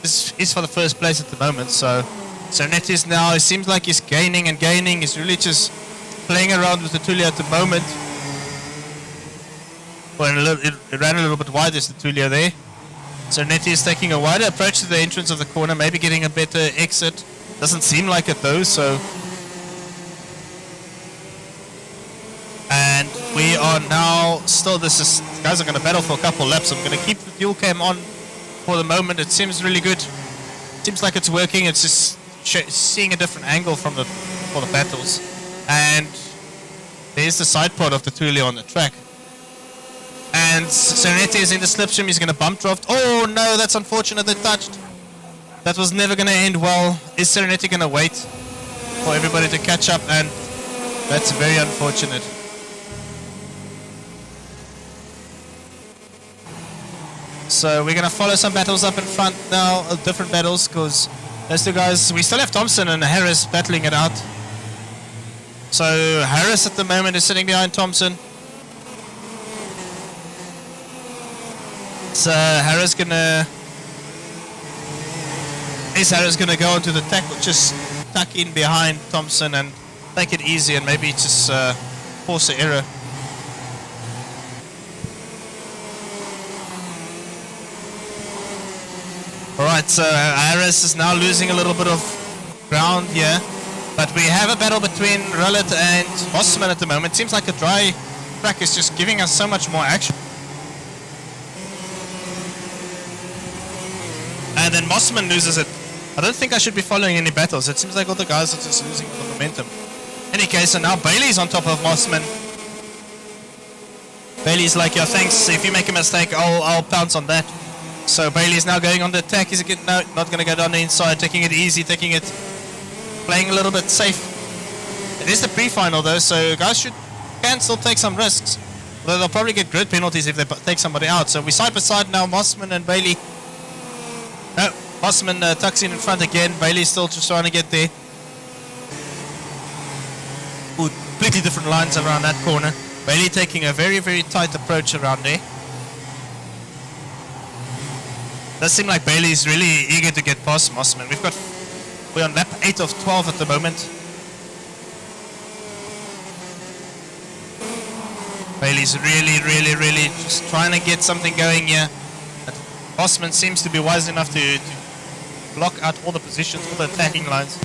[SPEAKER 1] This is for the first place at the moment. So Sereneti is now, it seems like he's gaining and gaining. He's really just playing around with the Tulio at the moment. Well, it ran a little bit wide, there's the Tulio there. Sereneti is taking a wider approach to the entrance of the corner, maybe getting a better exit. Doesn't seem like it though, so... And we are now still, guys are going to battle for a couple laps. I'm going to keep the dual cam on for the moment. It seems really good. Seems like it's working. It's just seeing a different angle for the battles. And there's the side pod of the Tulio on the track. And Sereneti is in the slipstream. He's going to bump draft. Oh no, that's unfortunate. They touched. That was never going to end well. Is Sereneti going to wait? for everybody to catch up, and that's very unfortunate. So we're going to follow some battles up in front now, different battles, because those two guys, we still have Thompson and Harris battling it out. So Harris at the moment is sitting behind Thompson. So Harris gonna go into the tackle, just tuck in behind Thompson and take it easy and maybe just force an error. Alright, so Harris is now losing a little bit of ground here. But we have a battle between Rullet and Mossman at the moment. Seems like a dry track is just giving us so much more action. And then Mossman loses it. I don't think I should be following any battles. It seems like all the guys are just losing all the momentum. Any case, so now Bailey's on top of Mossman. Bailey's like, yeah, thanks. If you make a mistake, I'll pounce on that. So Bailey's now going on the attack. Is it good? No, not going to go down the inside. Taking it easy, playing a little bit safe. It is the pre-final though, so guys can still take some risks. Although they'll probably get grid penalties if they take somebody out. So we side by side now, Mossman and Bailey. No, Mossman tucks in front again. Bailey's still just trying to get there. Ooh, completely different lines around that corner. Bailey taking a very, very tight approach around there. Does seem like Bailey's really eager to get past Mossman. We're on lap 8 of 12 at the moment. Bailey's really just trying to get something going here. But Mossman seems to be wise enough to block out all the positions, all the attacking lines.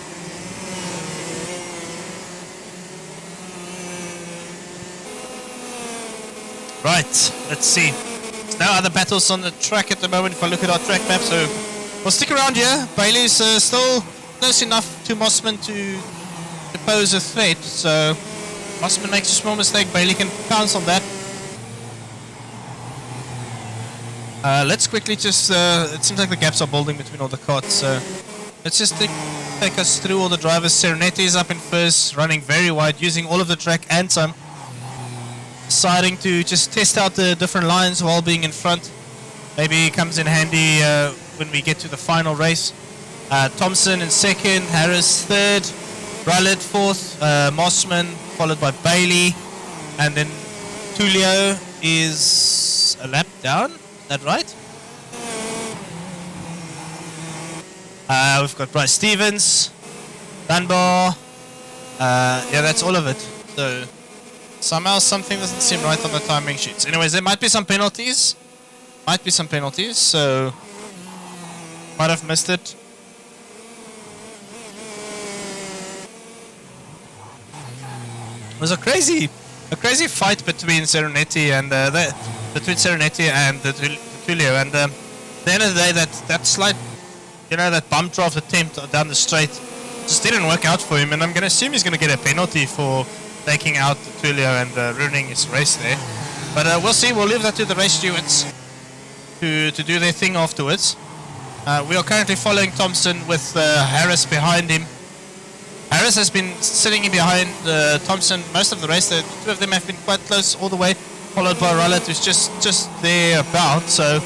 [SPEAKER 1] Right, let's see. There's no other battles on the track at the moment if I look at our track map, so we'll stick around here. Bailey's still close enough to Mossman to pose a threat, so Mossman makes a small mistake, Bailey can pounce on that. Let's quickly just, it seems like the gaps are building between all the carts, so let's just take us through all the drivers. Serenity is up in first, running very wide, using all of the track and some. Deciding to just test out the different lines while being in front. Maybe it comes in handy when we get to the final race. Thompson in second, Harris third, Rullet fourth, Mossman followed by Bailey, and then Tulio is a lap down. Is that right? We've got Bryce Stevens, Dunbar. Yeah, that's all of it. So somehow something doesn't seem right on the timing sheets. Anyways, there might be some penalties. So might have missed it. It was a crazy fight between Serenity and Serenity and the Tulio. And at the end of the day, that slight, that bump draft attempt down the straight just didn't work out for him. And I'm going to assume he's going to get a penalty for taking out Tulio and ruining his race there. But we'll see. We'll leave that to the race stewards to do their thing afterwards. We are currently following Thompson with Harris behind him. Harris has been sitting in behind Thompson most of the race. The two of them have been quite close all the way, followed by Rullet, who's just there about. So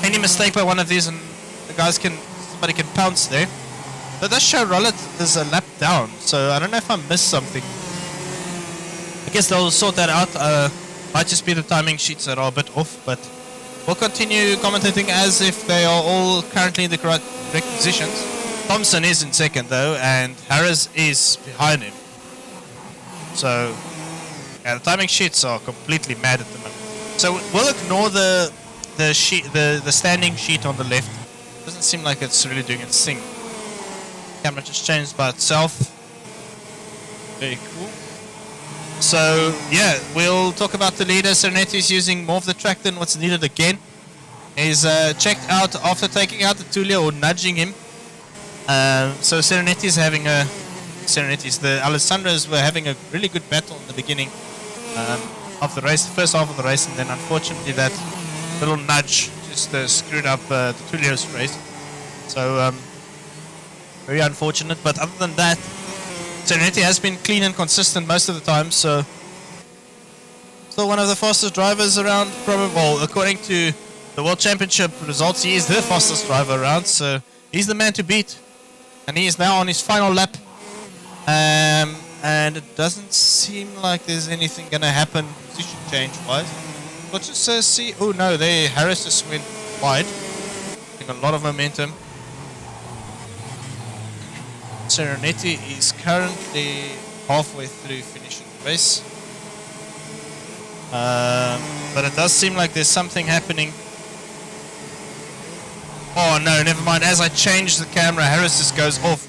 [SPEAKER 1] any mistake by one of these and somebody can pounce there. But that does show Rullet is a lap down, so I don't know if I missed something. I guess they'll sort that out. Might just be the timing sheets that are a bit off, but we'll continue commentating as if they are all currently in the correct positions. Thompson is in second though, and Harris is behind him. So yeah, the timing sheets are completely mad at the moment. So we'll ignore the standing sheet on the left. Doesn't seem like it's really doing its thing. Camera just changed by itself. Very cool. So yeah, we'll talk about the leader. Serenity is using more of the track than what's needed again. He's checked out after taking out the Tulio or nudging him. So Serenity's having the Alessandros were having a really good battle in the beginning of the race, the first half of the race, and then unfortunately that little nudge just screwed up the Tulio's race. So very unfortunate, but other than that, Serenity has been clean and consistent most of the time, so still one of the fastest drivers around. Probably, well, according to the World Championship results, he is the fastest driver around, so he's the man to beat. And he is now on his final lap. And it doesn't seem like there's anything going to happen position change-wise. Let's just see. Oh no, there Harris just went wide. Getting a lot of momentum. Serenity is currently halfway through finishing the race. But it does seem like there's something happening. Oh no, never mind. As I change the camera, Harris just goes off,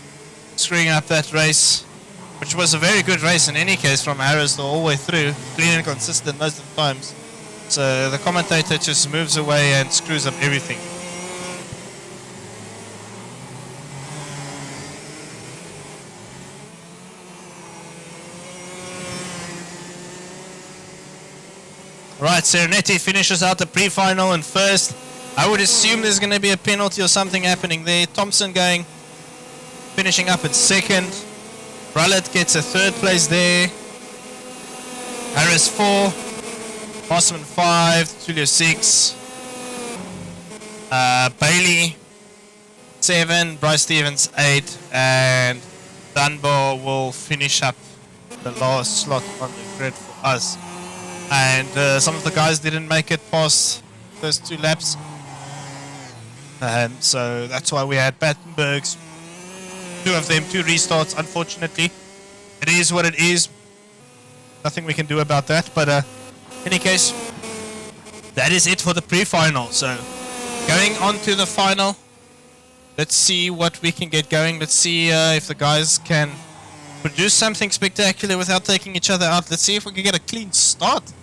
[SPEAKER 1] screwing up that race, which was a very good race in any case from Harris all the way through, clean and consistent most of the times. So the commentator just moves away and screws up everything. Right, Serenity finishes out the pre-final in first. I would assume there's going to be a penalty or something happening there. Thompson finishing up in second. Brullet gets a third place there. Harris 4. Mossman 5. Tulio 6. Bailey 7. Bryce Stevens 8. And Dunbar will finish up the last slot on the grid for us. And some of the guys didn't make it past those 2 laps. So that's why we had Battenbergs. 2 of them, 2 restarts, unfortunately. It is what it is. Nothing we can do about that. But in any case, that is it for the pre-final. So going on to the final. Let's see what we can get going. Let's see if the guys can produce something spectacular without taking each other out. Let's see if we can get a clean start.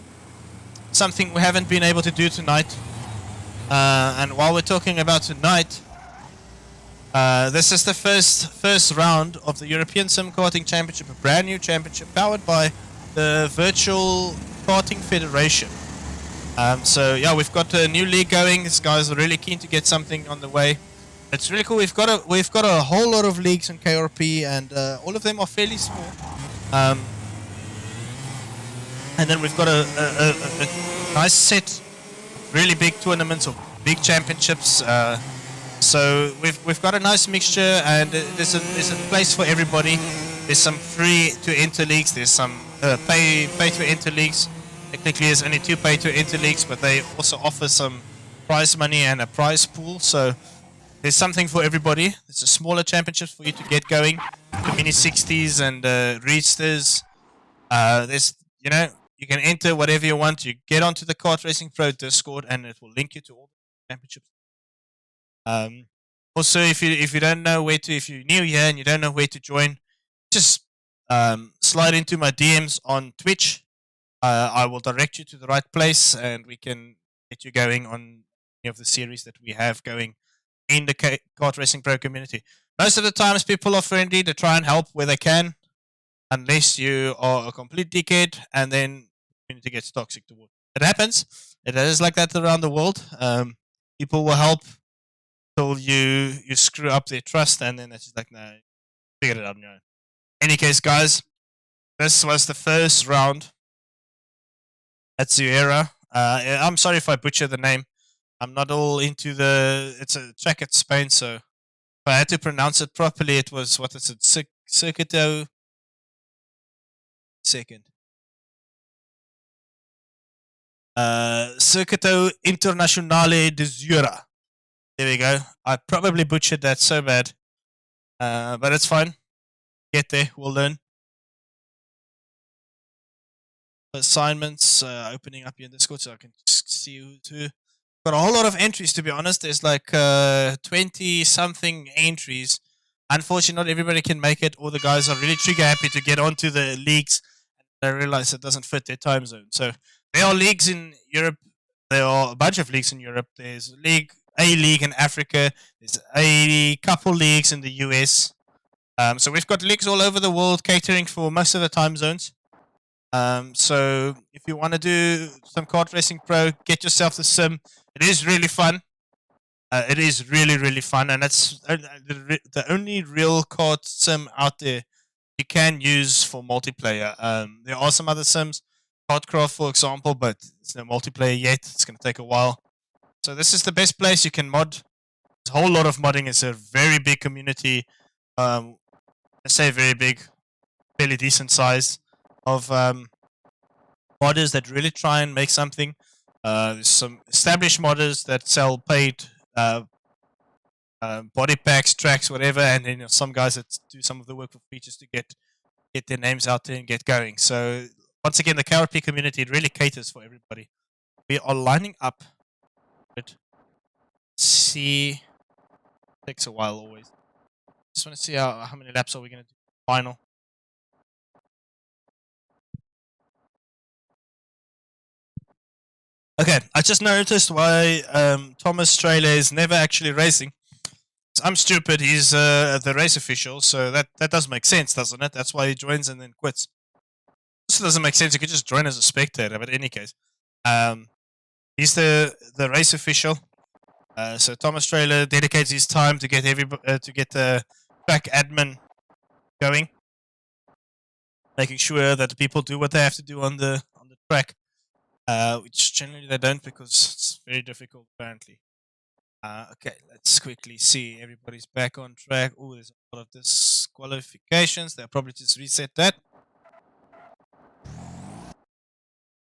[SPEAKER 1] Something we haven't been able to do tonight. And while we're talking about tonight, this is the first round of the European Sim Karting Championship, a brand new championship powered by the Virtual Karting Federation. So yeah, we've got a new league going. These guys are really keen to get something on the way. It's really cool. We've got a whole lot of leagues in KRP, and all of them are fairly small. And then we've got a nice set, really big tournaments or big championships. So we've got a nice mixture, and there's a place for everybody. There's some free to enter leagues. There's some pay to enter leagues. Technically, there's only 2 pay to enter leagues, but they also offer some prize money and a prize pool. So there's something for everybody. There's a smaller championships for you to get going. The mini 60s and Reedsters. There's, you can enter whatever you want. You get onto the Kart Racing Pro Discord, and it will link you to all the championships. Also, if you don't know if you're new here and you don't know where to join, just slide into my DMs on Twitch. I will direct you to the right place, and we can get you going on any of the series that we have going in the Kart Racing Pro community. Most of the times, people are friendly. They try and help where they can, unless you are a complete dickhead, and then the community gets toxic towards. It happens. It is like that around the world. People will help till you screw up their trust, and then it's just like, no, figure it out on your own. Any case, guys, this was the first round at Zuera. I'm sorry if I butcher the name. I'm not all into it's a track at Spain, so if I had to pronounce it properly, it was, what is it, Circuito Internazionale de Zuera. There we go. I probably butchered that so bad. But it's fine. Get there. We'll learn. Assignments. Opening up here in Discord so I can just see who's who. Got a whole lot of entries, to be honest. There's like 20-something entries. Unfortunately, not everybody can make it. All the guys are really trigger happy to get onto the leagues. They realize it doesn't fit their time zone. So there are leagues in Europe. There are a bunch of leagues in Europe. There's a league in Africa. There's a couple leagues in the US. So we've got leagues all over the world catering for most of the time zones. So if you want to do some Kart Racing Pro, get yourself the sim. It is really fun. It is really, really fun. And that's the only real kart sim out there you can use for multiplayer. There are some other sims, Hardcraft for example, but it's no multiplayer yet. It's going to take a while. So this is the best place you can mod. There's a whole lot of modding. It's a very big community. I say very big, fairly decent size of modders that really try and make something. There's some established modders that sell paid body packs, tracks, whatever, and then some guys that do some of the work for features to get their names out there and get going. So once again, the KRP community really caters for everybody. We are lining up. Let's see, takes a while always. Just want to see how many laps are we going to do final. Okay, I just noticed why Thomas trailer is never actually racing. I'm stupid, he's the race official, so that does make sense, doesn't it? That's why he joins and then quits. This doesn't make sense, you could just join as a spectator, but in any case. He's the race official. So Thomas Trailer dedicates his time to get the track admin going, making sure that the people do what they have to do on the track, which generally they don't because it's very difficult apparently. Okay, let's quickly see. Everybody's back on track. Oh, there's a lot of disqualifications. They'll probably just reset that.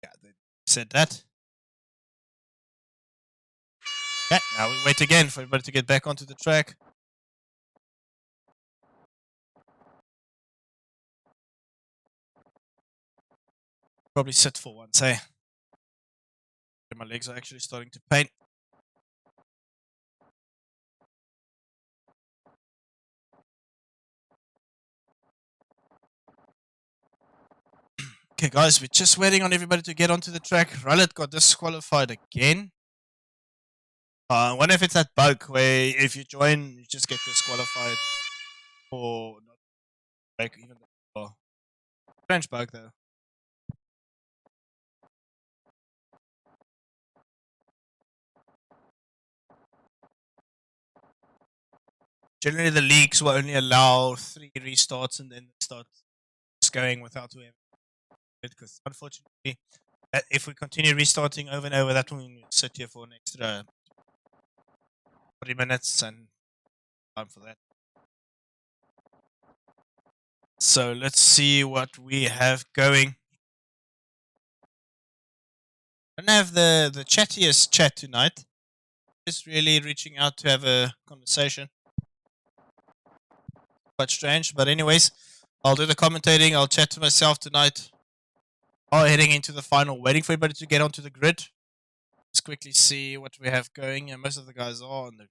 [SPEAKER 1] Yeah, they reset that. Okay, now we wait again for everybody to get back onto the track. Probably sit for once, hey? My legs are actually starting to pain. Okay, guys, we're just waiting on everybody to get onto the track. Rullet got disqualified again. I wonder if it's that bug where if you join, you just get disqualified or not break even. Strange bug though. Generally, the leagues will only allow 3 restarts and then start just going without whoever. Because unfortunately, if we continue restarting over and over, that will sit here for an extra 40 minutes and time for that. So let's see what we have going. I don't have the chattiest chat tonight. Just really reaching out to have a conversation. Quite strange, but anyways, I'll do the commentating. I'll chat to myself tonight. Heading into the final, waiting for everybody to get onto the grid. Let's quickly see what we have going. And most of the guys are on the.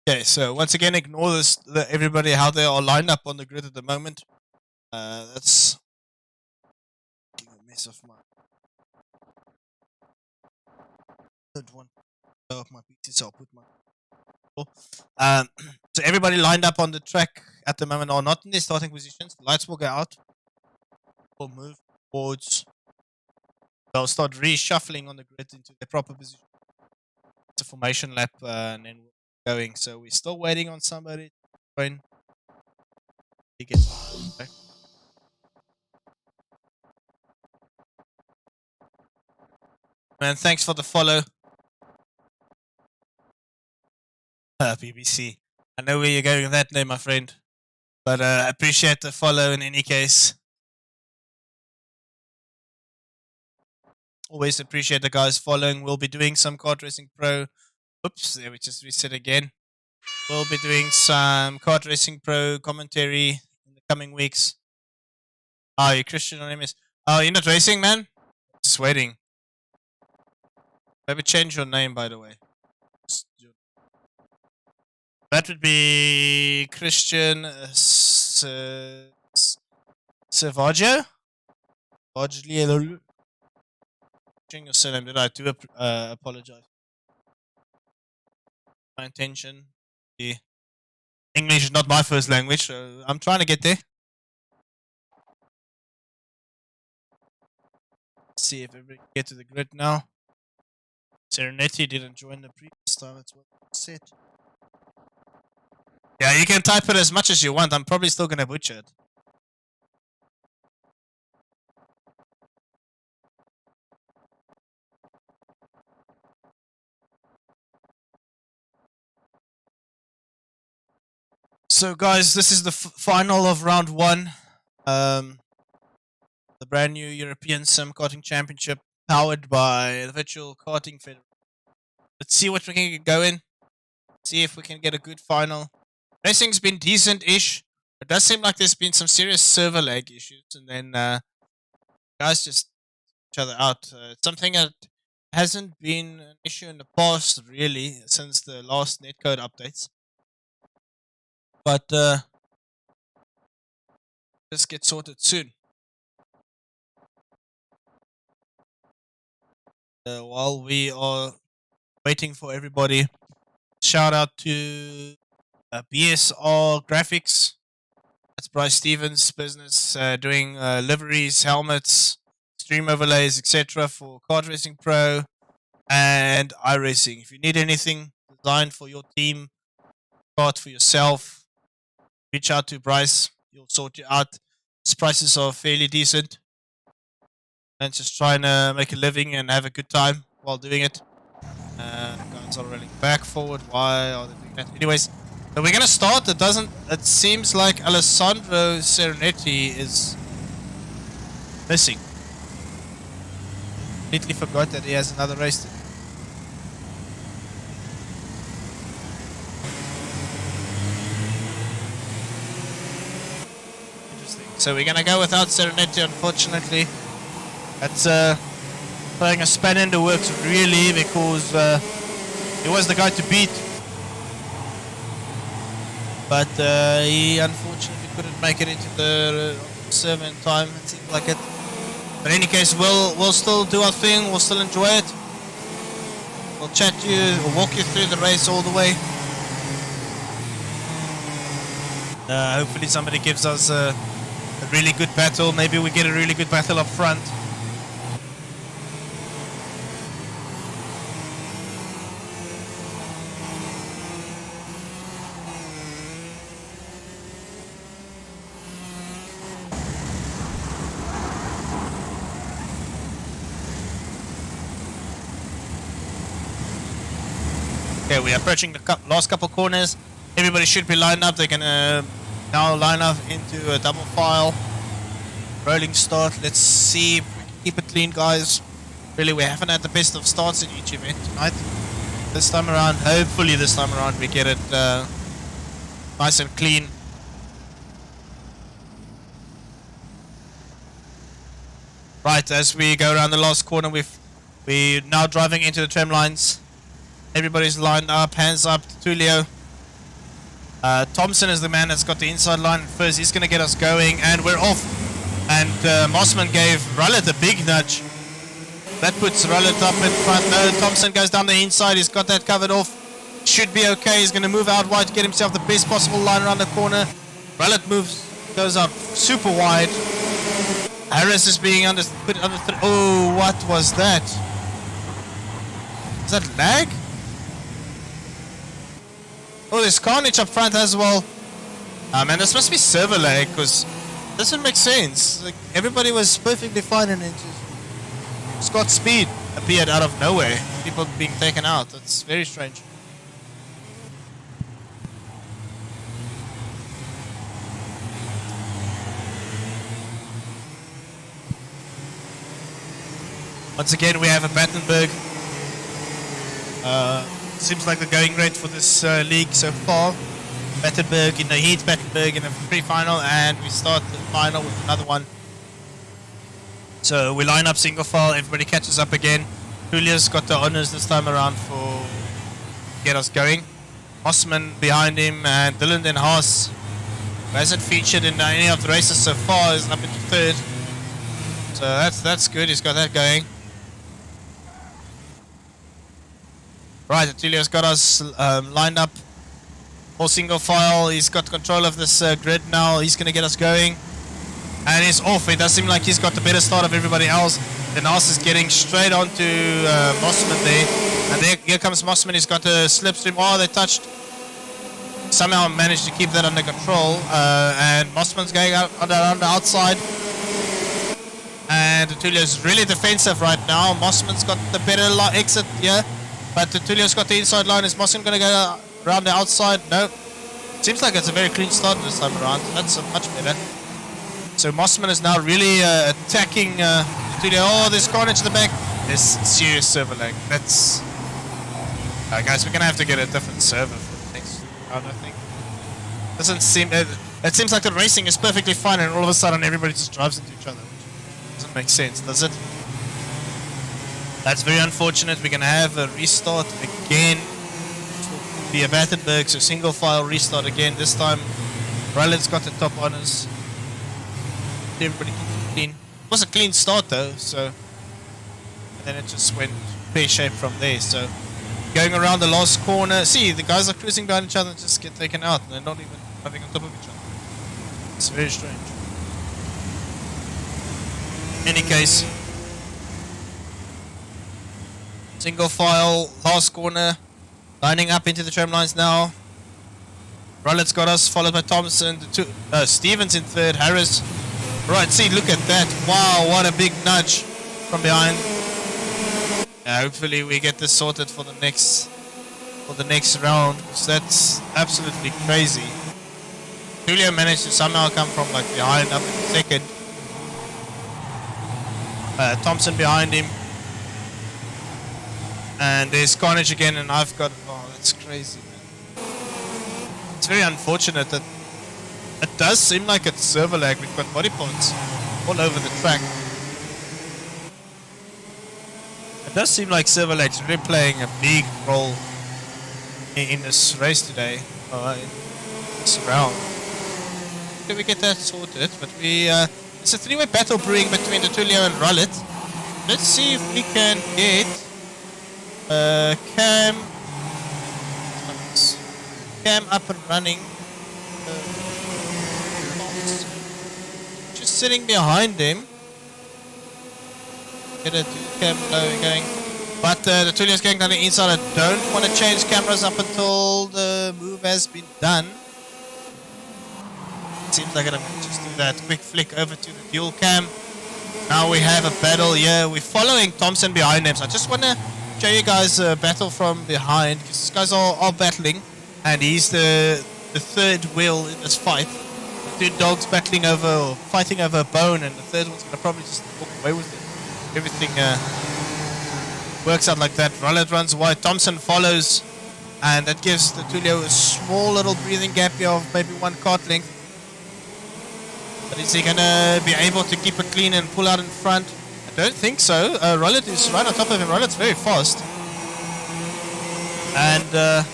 [SPEAKER 1] Okay, so once again, ignore this. Everybody, how they are lined up on the grid at the moment. That's a mess of my. Don't want to blow up my PC, so I'll put my. So everybody lined up on the track at the moment are not in their starting positions. The lights will go out. We'll move towards. They'll start reshuffling on the grid into their proper position. It's a formation lap, and then we're going. So we're still waiting on somebody to join. He gets on the track. Man, thanks for the follow. BBC. I know where you're going with that name, my friend. But I appreciate the follow in any case. Always appreciate the guys following. We'll be doing some Kart Racing Pro. Oops, there we just reset again. We'll be doing some Kart Racing Pro commentary in the coming weeks. Oh, you're Christian on MS. Oh, you're not racing, man? Just waiting. Maybe change your name, by the way. That would be Christian Servaggio? Changing your surname, did I? Do apologize. My intention. The English is not my first language, so I'm trying to get there. Let's see if everybody can get to the grid now. Serenity didn't join the previous time, that's what I said. Yeah, you can type it as much as you want. I'm probably still gonna butcher it. So guys, this is the final of round 1. The brand new European Sim Karting Championship powered by the Virtual Karting Federation. Let's see what we can get going. See if we can get a good final. Racing's been decent-ish. It does seem like there's been some serious server lag issues, and then guys just each other out. It's something that hasn't been an issue in the past, really, since the last netcode updates. But this gets sorted soon. While we are waiting for everybody, shout out to BSR Graphics. That's Bryce Stevens' business, doing liveries, helmets, stream overlays, etc. for Kart Racing Pro and iRacing. If you need anything designed for your team, kart for yourself, reach out to Bryce. He'll sort you out. His prices are fairly decent. And just trying to make a living and have a good time while doing it. Guys are running back, forward. Why are they doing that? Anyways, so we're gonna start. It seems like Alessandro Serenity is missing. Completely forgot that he has another race. Interesting. So we're gonna go without Serenity, unfortunately. That's throwing a span in the works, really, because he was the guy to beat. But he unfortunately couldn't make it into the server in time, it seems like it. But in any case, we'll still do our thing, we'll still enjoy it. We'll chat you, we'll walk you through the race all the way. Hopefully somebody gives us a really good battle. Maybe we get a really good battle up front. Okay, we are approaching the last couple corners. Everybody should be lined up. They're gonna now line up into a double file. Rolling start. Let's see if we can keep it clean, guys. Really, we haven't had the best of starts in each event tonight. This time around, hopefully this time around, we get it nice and clean. Right, as we go around the last corner, we're now driving into the tram lines. Everybody's lined up, hands up to Tulio. Thompson is the man that's got the inside line first. He's going to get us going, and we're off. And Mossman gave Rullet a big nudge. That puts Rullet up in front. No, Thompson goes down the inside. He's got that covered off. Should be okay. He's going to move out wide to get himself the best possible line around the corner. Rullet goes out super wide. Harris is being put under. Oh, what was that? Is that lag? Oh, there's carnage up front as well. Man, this must be server lag, because it doesn't make sense. Like, everybody was perfectly fine and it just Scott Speed appeared out of nowhere. People being taken out. That's very strange. Once again, we have a Battenberg. Seems like the going rate for this league so far. Battenberg in the heat, Battenberg in the pre-final, and we start the final with another one. So we line up single file, everybody catches up again. Julia's got the honors this time around for get us going. Osman behind him, and Dylan Den Haas, who hasn't featured in any of the races so far, is up into third. So that's good, he's got that going. Right, Attilio's got us lined up for single file. He's got control of this grid now. He's going to get us going. And he's off. It does seem like he's got the better start of everybody else. The Nas is getting straight onto Mossman there. And here comes Mossman. He's got a slipstream. Oh, they touched. Somehow managed to keep that under control. And Mossman's going out on the outside. And Tulio's really defensive right now. Mossman's got the better exit here. But Tulio's got the inside line. Is Mossman going to go around the outside? No. Seems like it's a very clean start this time around. That's much better. So Mossman is now really attacking Tulio. Oh, there's carnage in the back. There's serious server lag. That's... guys, we're going to have to get a different server for the next round, I think. Doesn't seem... it seems like the racing is perfectly fine and all of a sudden everybody just drives into each other. Doesn't make sense, does it? That's very unfortunate. We're going to have a restart again. Be a Battenberg, so single file restart again. This time, Ryland's got the top honors. Everybody keeps it clean. It was a clean start though, so. And then it just went pear-shaped from there. So, going around the last corner. See, the guys are cruising behind each other and just get taken out. And they're not even driving on top of each other. It's very strange. In any case, single file, last corner. Lining up into the tram lines now. Rollett's got us, followed by Thompson. Stevens in third, Harris. Right, see, look at that. Wow, what a big nudge from behind. Hopefully we get this sorted for the next round, because that's absolutely crazy. Julio managed to somehow come from like behind up in second. Thompson behind him. And there's carnage again, and I've got... Oh, that's crazy, man. It's very unfortunate that... It does seem like it's server lag. We've got body parts all over the track. It does seem like server lag's really playing a big role in this race today. In this round. Can we get that sorted? But we... it's a three-way battle brewing between the Tulio and Rollett. Let's see if we can get... Cam up and running. Just sitting behind him. Get a Cam low going. But the Tulio's going down the inside. I don't want to change cameras up until the move has been done. Seems like I'm going to just do that quick flick over to the dual cam. Now we have a battle here. We're following Thompson behind him. So I just want to show you guys a battle from behind, because these guys are battling, and he's the third wheel in this fight. The two dogs battling over, or fighting over a bone, and the third one's going to probably just walk away with it. Everything works out like that. Rollett runs wide, Thompson follows, and that gives the Tulio a small little breathing gap here of maybe one cart length. But is he going to be able to keep it clean and pull out in front? I don't think so. Rollett is right on top of him. Rollett's very fast. And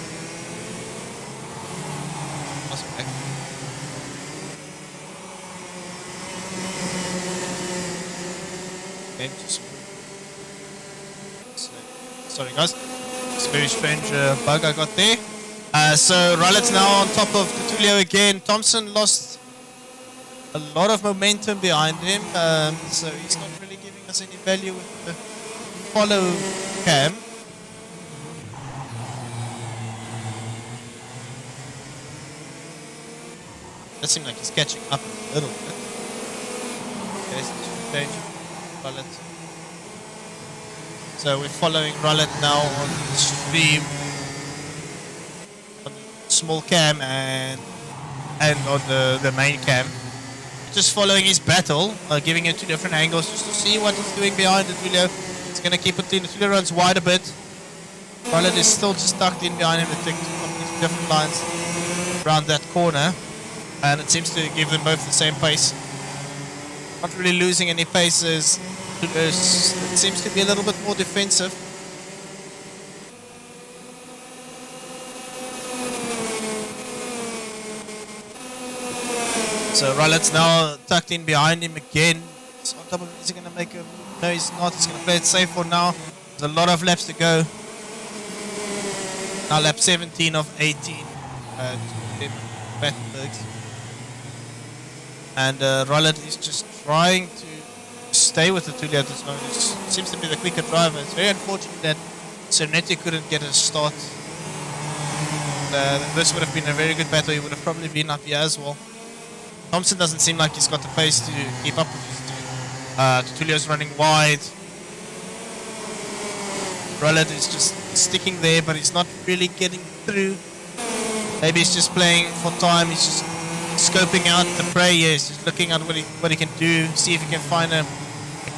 [SPEAKER 1] sorry guys. It's a very strange bug I got there. So Rollett's now on top of the Tulio again. Thompson lost a lot of momentum behind him. So he's not really giving us any value with the follow cam. That seems like he's catching up a little bit. Okay, so change Rollett. So we're following Rollett now on the stream, on small cam and on the main cam. Just following his battle, giving it 2 different angles just to see what he's doing behind the Tulio. He's going to keep it clean. The Tulio runs wide a bit. Rollett is still just tucked in behind him. They take 2 different lines around that corner. And it seems to give them both the same pace. Not really losing any paces. It seems to be a little bit more defensive. So Rollett's now tucked in behind him again. It's on top of him. Is he going to make a... No, he's not. He's going to play it safe for now. There's a lot of laps to go. Now lap 17 of 18. Battenbergs. And Rollett is just trying to stay with the Tulia at this moment. It seems to be the quicker driver. It's very unfortunate that Serenity couldn't get a start. This would have been a very good battle. He would have probably been up here as well. Thompson doesn't seem like he's got the pace to keep up with these two. Tulia's running wide. Rullet is just sticking there, but he's not really getting through. Maybe he's just playing for time. He's just scoping out the prey. Yes, just looking at what he can do. See if he can find a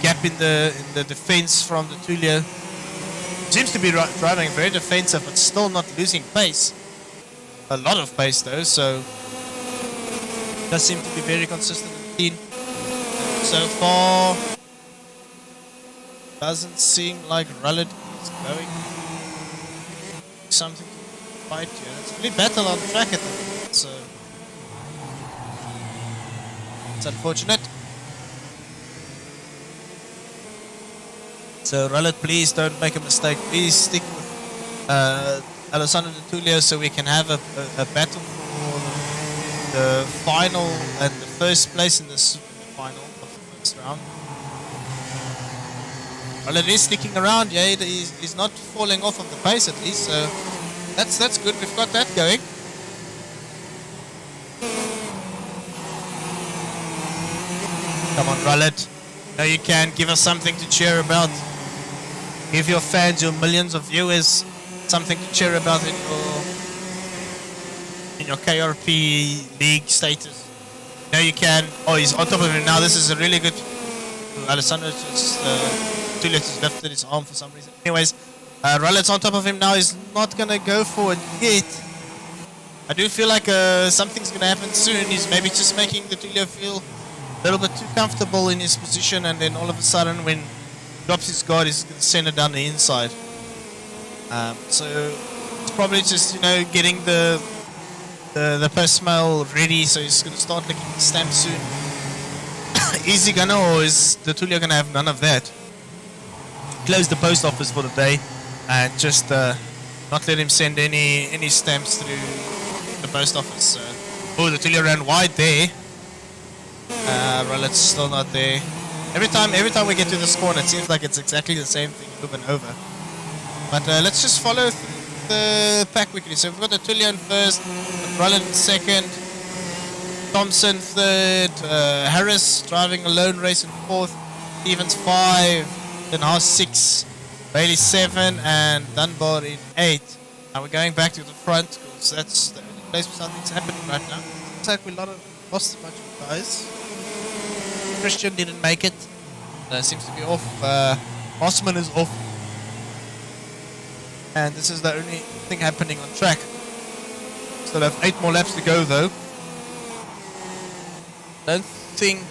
[SPEAKER 1] gap in the defense from the Tulia. Seems to be driving very defensive, but still not losing pace. A lot of pace though, so does seem to be very consistent and clean. So far, doesn't seem like Rullet is going something to fight here. It's really battle on track at the moment, so it's unfortunate. So Rullet, please don't make a mistake. Please stick with Alessandro de Tullio so we can have a battle for the final and the first place in this final of the first round. Rullet is sticking around. Yeah, he's not falling off of the pace at least. So that's good. We've got that going. Come on, Rullet. No, you can give us something to cheer about. Give your fans, your millions of viewers, something to cheer about in your KRP league status. No, you can. Oh, he's on top of him now. This is a really good. Alessandro just just lifted his arm for some reason. Anyways, Rullet's on top of him now. He's not gonna go for it yet. I do feel like something's gonna happen soon. He's maybe just making the Tullio feel a little bit too comfortable in his position, and then all of a sudden, when he drops his guard, he's gonna send it down the inside. So it's probably just getting the post mail ready. So he's gonna start looking at the stamp soon. Is he gonna, or is the Tullio gonna have none of that? Close the post office for the day and just not let him send any stamps through the post office. Oh, the Tullio ran wide there. Rullet's still not there. Every time we get to this corner, it seems like it's exactly the same thing over and over. But let's just follow the pack quickly. So we've got the Tullio in first, Rullet in second, Thompson third, Harris driving a lone race in fourth, Stevens 5, then Haas 6, Bailey 7, and Dunbar in 8. Now we're going back to the front because that's the only place where something's happening right now. Looks like we lost a bunch of guys. Christian didn't make it. Seems to be off. Mossman is off. And this is the only thing happening on track. Still have 8 more laps to go though. Don't think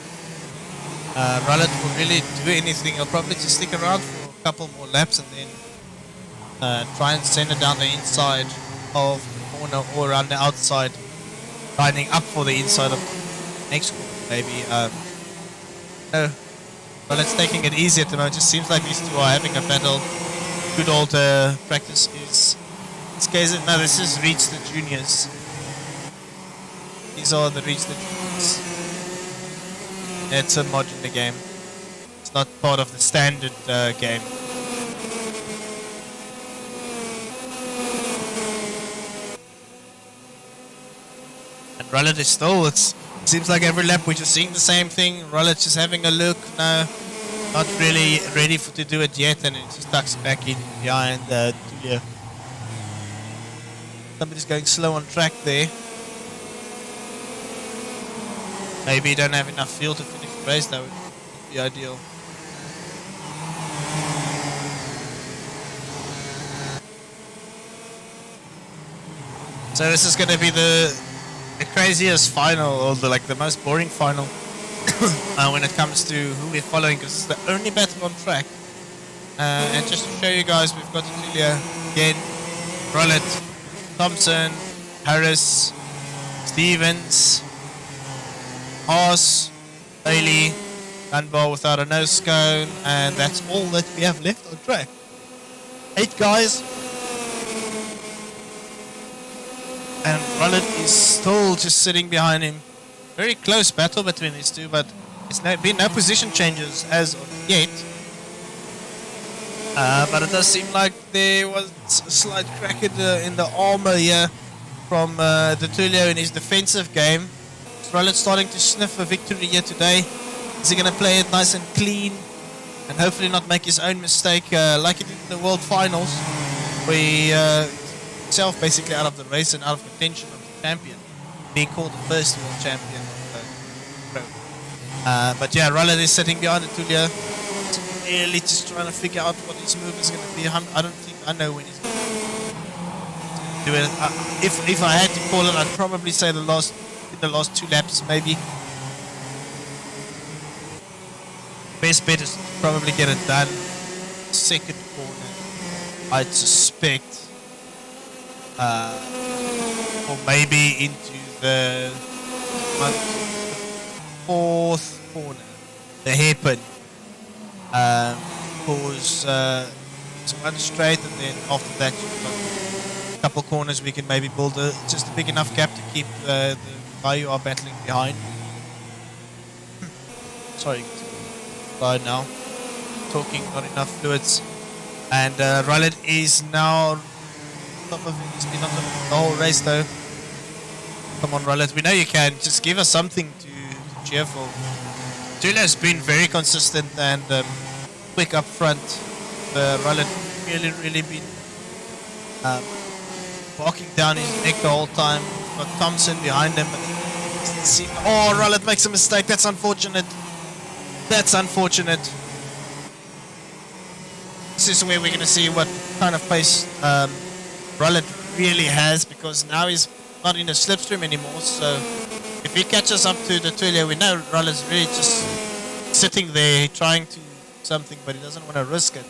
[SPEAKER 1] Rullet will really do anything. He'll probably just stick around for a couple more laps and then try and send it down the inside of the corner or around the outside, lining up for the inside of the next corner maybe. No, Rullet's taking it easy at the moment. It just seems like these two are having a battle. Good old practice is ESKC. No, this is Reach the Juniors. These are the Reach the Juniors. It's a mod in the game. It's not part of the standard game. And Rullet is still, it seems like every lap we're just seeing the same thing. Rullet's just having a look. No, not really ready to do it yet, and it just tucks back in behind Tullio. Somebody's going slow on track there. Maybe you don't have enough fuel to finish the race. That would be ideal. So this is going to be the craziest final, or the most boring final when it comes to who we're following, because it's the only battle on track. And just to show you guys, we've got Tullio again, Rullet, Thompson, Harris, Stevens, Haas, Bailey, Dunbar without a nose cone, and that's all that we have left on track. 8 guys. And Rullet is still just sitting behind him. Very close battle between these two, but there's been no position changes as of yet. But it does seem like there was a slight crack in the armor here from the Tulio in his defensive game. Rullet starting to sniff a victory here today. Is he going to play it nice and clean and hopefully not make his own mistake like he did in the World Finals, where he himself basically out of the race and out of contention of the champion, being called the first world champion. But yeah, Rullet is sitting behind the Tulio, really just trying to figure out what his move is going to be. I don't think I know when he's going to do it. If I had to call it, I'd probably say the last 2 laps maybe. Best bet is to probably get it done second corner, I'd suspect, or maybe into the 4th corner, the hairpin, because it's one straight, and then after that you've got a couple corners we can maybe build just a big enough gap to keep the guy you are battling behind. Sorry, now talking, not enough fluids, and Rullet is now top of it. He's been on the whole race though. Come on, Rullet, we know you can. Just give us something to cheer for. Tulio has been very consistent and quick up front. Rullet really been walking down his neck the whole time. Got Thompson behind him. Oh, Rullet makes a mistake. That's unfortunate. That's unfortunate. This is where we're going to see what kind of pace Rullet really has, because now he's not in a slipstream anymore. So if he catches up to the Tulio, we know Rullet's really just sitting there trying to do something, but he doesn't want to risk it.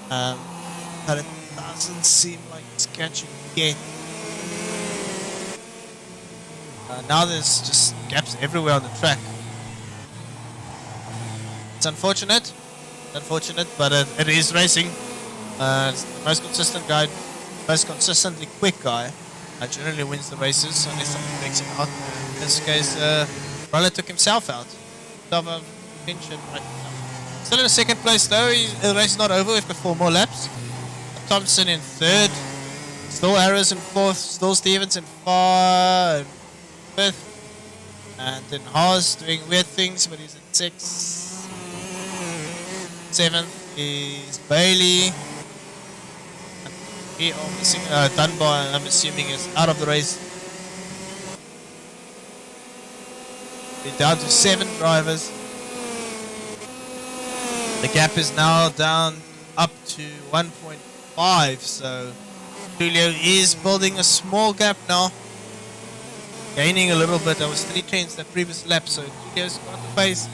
[SPEAKER 1] But it doesn't seem like he's catching yet. Now there's just gaps everywhere on the track. It's unfortunate, but it is racing. It's the most consistent guy, most consistently quick guy, generally wins the races unless something takes him out. In this case, Rullet took himself out. Still in second place though. The race is not over. We've got 4 more laps. Thompson in 3rd. Still Harris in 4th. Still Stevens in 5th. And then Haas doing weird things, but he's in 6th. 7th is Bailey. He obviously Dunbar, I'm assuming, is out of the race. We're down to 7 drivers. The gap is now down up to 1.5, so Tulio is building a small gap now, gaining a little bit. There was 3 chains that previous lap, so Tulio's got the pace.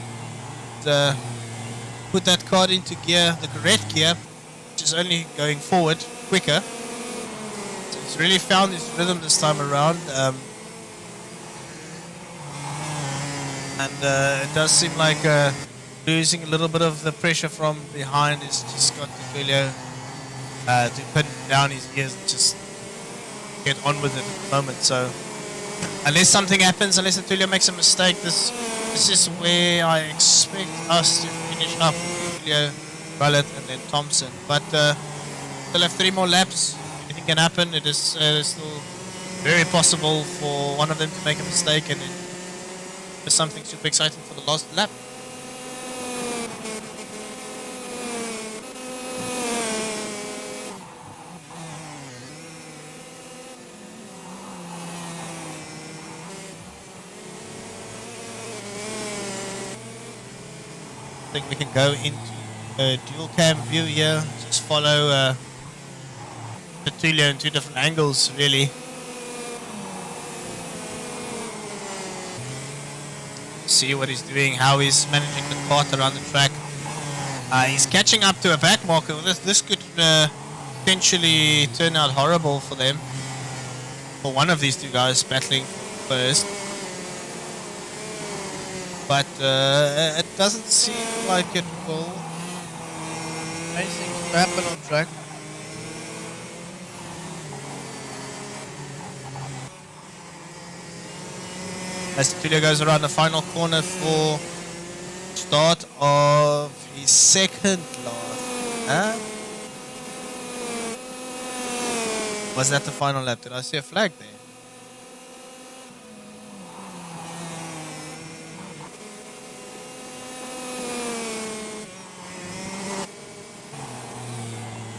[SPEAKER 1] Put that card into gear, the correct gear, which is only going forward quicker. So he's really found his rhythm this time around, and it does seem like losing a little bit of the pressure from behind is just got Tulio to put down his gears and just get on with it at the moment. So unless something happens, unless Tulio makes a mistake, this is where I expect us to finish up with Tulio, Rullet, and then Thompson. But still have 3 more laps. Anything can happen. It is still very possible for one of them to make a mistake, and then there's something super exciting for the last lap. I think we can go into a dual cam view here. Just follow the Tulio in 2 different angles, really. See what he's doing, how he's managing the cart around the track. He's catching up to a back marker. This could potentially turn out horrible for them. For one of these 2 guys battling first. But it doesn't seem like it will. Amazing to happen on track. As Tulio goes around the final corner for start of the second last. Huh? Was that the final lap? Did I see a flag there?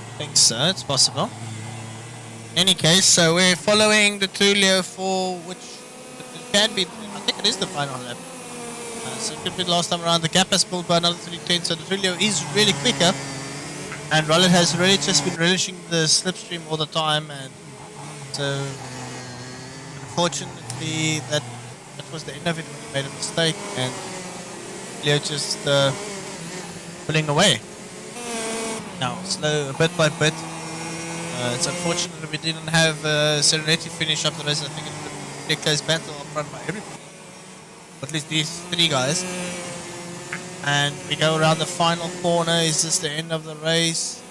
[SPEAKER 1] I think so, it's possible. In any case, so we're following the Tulio for which it can be, I think it is the final lap. So it could be the last time around. The gap has pulled by another 3 tenths, so the Tulio is really quicker. And Rollet has really just been relishing the slipstream all the time, and so unfortunately that was the end of it when he made a mistake, and Leo just pulling away. Now slow bit by bit. It's unfortunate that we didn't have Serenity finish up the race. I think it was a pretty close battle up front by everybody, at least these 3 guys. And we go around the final corner. Is this the end of the race?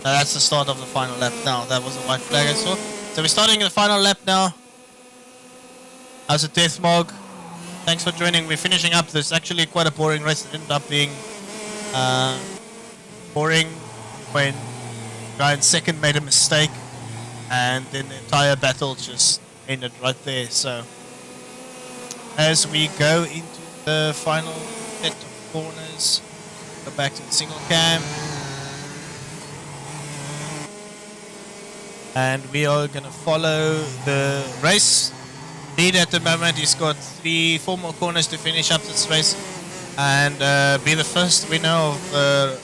[SPEAKER 1] No, that's the start of the final lap now. That was a white flag I saw. So we're starting the final lap now. How's it, Deathmog? Thanks for joining. We're finishing up. This is actually quite a boring race. It ended up being boring when the guy in second made a mistake, and then the entire battle just ended right there. So as we go into the final set of corners, go back to the single cam, and we are going to follow the race lead at the moment. He's got 4 more corners to finish up this race and be the first winner of the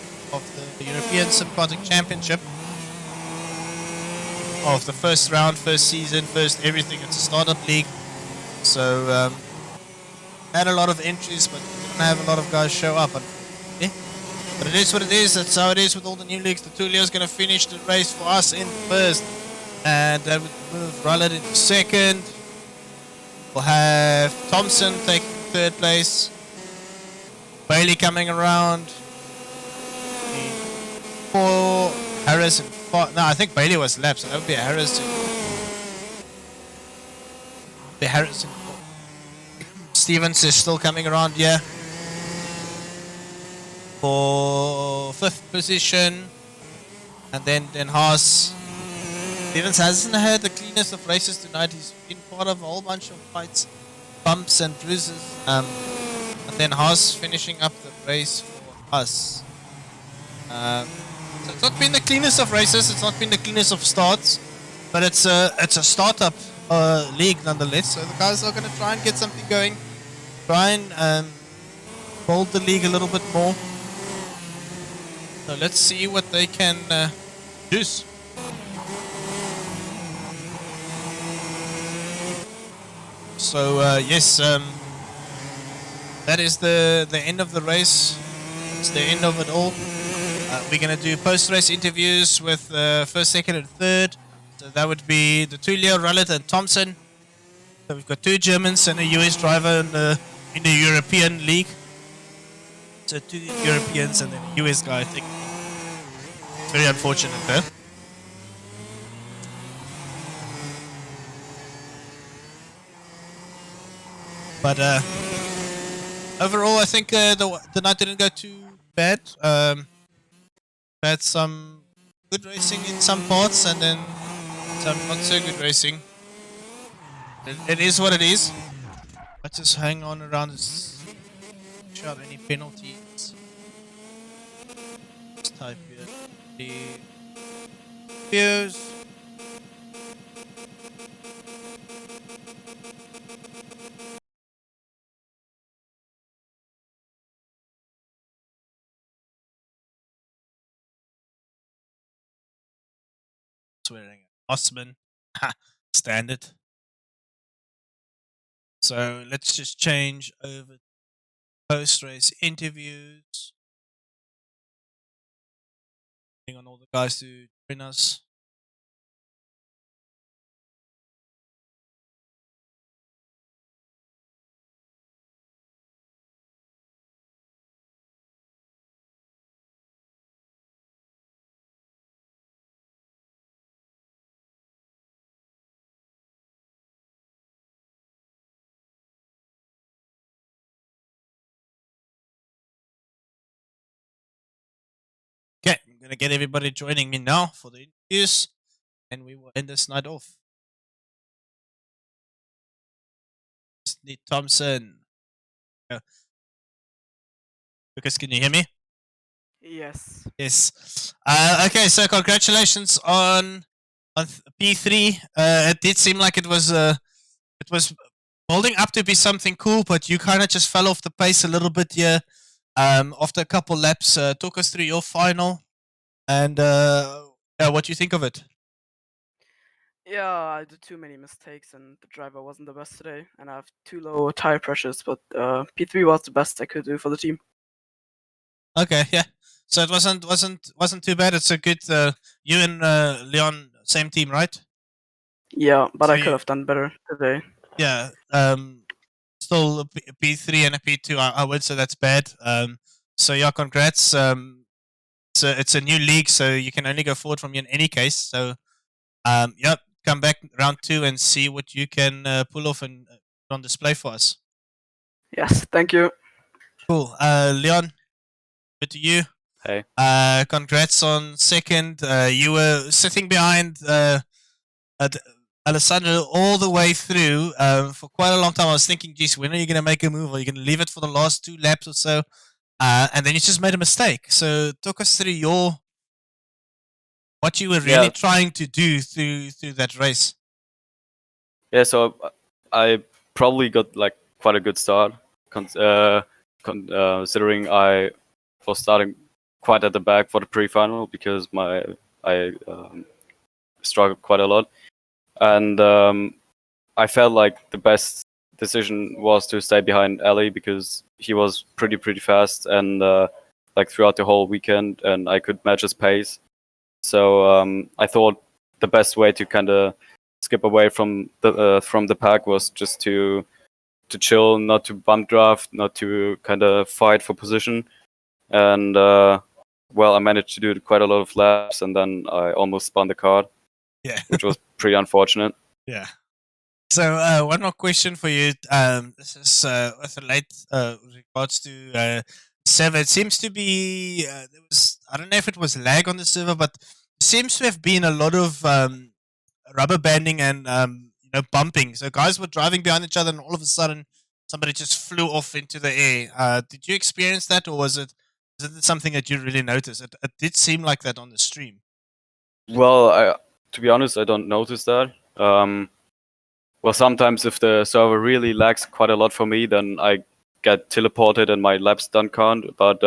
[SPEAKER 1] European Subquatic Championship of the first round, first season, first everything. It's a startup league, so had a lot of entries, but didn't have a lot of guys show up, unfortunately. But it is what it is. That's how it is with all the new leagues. The Tulio's going to finish the race for us in first, and that would move Rullet into second. We'll have Thompson taking third place, Bailey coming around, 4, Harris and 5. No, I think Bailey was lap, so that would be Harrison. The Harrison. Stevens is still coming around here for 5th position, and then Haas. Stevens hasn't had the cleanest of races tonight. He's been part of a whole bunch of fights, bumps and bruises. And then Haas finishing up the race for us. So it's not been the cleanest of races. It's not been the cleanest of starts, but it's a startup league nonetheless. So the guys are going to try and get something going. Try and hold the league a little bit more. So let's see what they can do. So yes, that is the end of the race. It's the end of it all. We're gonna do post-race interviews with first, second, and third. So that would be the Tulio, Rullet, and Thompson. So we've got 2 Germans and a US driver in the European League. So 2 Europeans and then a US guy, I think. It's very unfortunate though. But overall, I think the night didn't go too bad. Had some good racing in some parts, and then some not so good racing. It is what it is. Let's just hang on around and shout any penalties. Let's type here the views. Swearing at Osman. Standard. So let's just change over to post-race interviews. Waiting on all the guys to join us. gonna get everybody joining me now for the interviews, and we will end this night off. Sydney Thompson. Lucas, can you hear me?
[SPEAKER 2] Yes.
[SPEAKER 1] Yes. Okay, so congratulations on P3. It did seem like it was building up to be something cool, but you kind of just fell off the pace a little bit here. After a couple laps, talk us through your final, and what do you think of it?
[SPEAKER 2] Yeah, I did too many mistakes and the driver wasn't the best today, and I have too low tire pressures, but P3 was the best I could do for the team.
[SPEAKER 1] Okay, yeah. So it wasn't too bad. It's a good. You and Leon, same team, right?
[SPEAKER 2] Yeah, but
[SPEAKER 1] So
[SPEAKER 2] I could have done better today.
[SPEAKER 1] Yeah. Still a P3 and a P2. I would say that's bad. So yeah, congrats. It's a new league, so you can only go forward from here in any case. So yep, come back round 2 and see what you can pull off and put on display for us.
[SPEAKER 2] Yes, thank you.
[SPEAKER 1] Cool. Leon, good to you.
[SPEAKER 3] Hey.
[SPEAKER 1] Congrats on second. You were sitting behind Alessandro all the way through for quite a long time. I was thinking, geez, when are you going to make a move? Are you going to leave it for the last 2 laps or so? And then you just made a mistake. So talk us through what you were really trying to do through that race.
[SPEAKER 3] Yeah, so I probably got like quite a good start, considering I was starting quite at the back for the pre-final because I struggled quite a lot, and I felt like the best decision was to stay behind Ali because he was pretty fast and like throughout the whole weekend, and I could match his pace. So I thought the best way to kind of skip away from the pack was just to chill, not to bump draft, not to kind of fight for position, and well, I managed to do quite a lot of laps, and then I almost spun the car, which was pretty unfortunate.
[SPEAKER 1] Yeah. So one more question for you. This is with regards to server. It seems to be there was, I don't know if it was lag on the server, but there seems to have been a lot of rubber banding and bumping. So guys were driving behind each other, and all of a sudden somebody just flew off into the air. Did you experience that, or was it something that you really noticed? It did seem like that on the stream.
[SPEAKER 3] Well, to be honest, I don't notice that. Well, sometimes if the server really lags quite a lot for me, then I get teleported and my laps don't count. But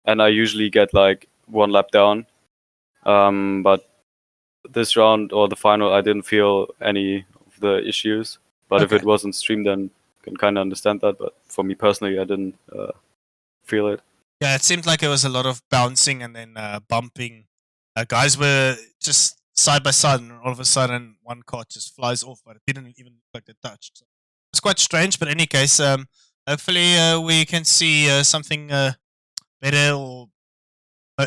[SPEAKER 3] and I usually get like 1 lap down. But this round or the final, I didn't feel any of the issues. But if it wasn't streamed, then I can kind of understand that. But for me personally, I didn't feel it.
[SPEAKER 1] Yeah, it seemed like it was a lot of bouncing and then bumping. Guys were just side by side, and all of a sudden one car just flies off, but it didn't even look like they touched. So it's quite strange, but in any case, hopefully we can see something better, or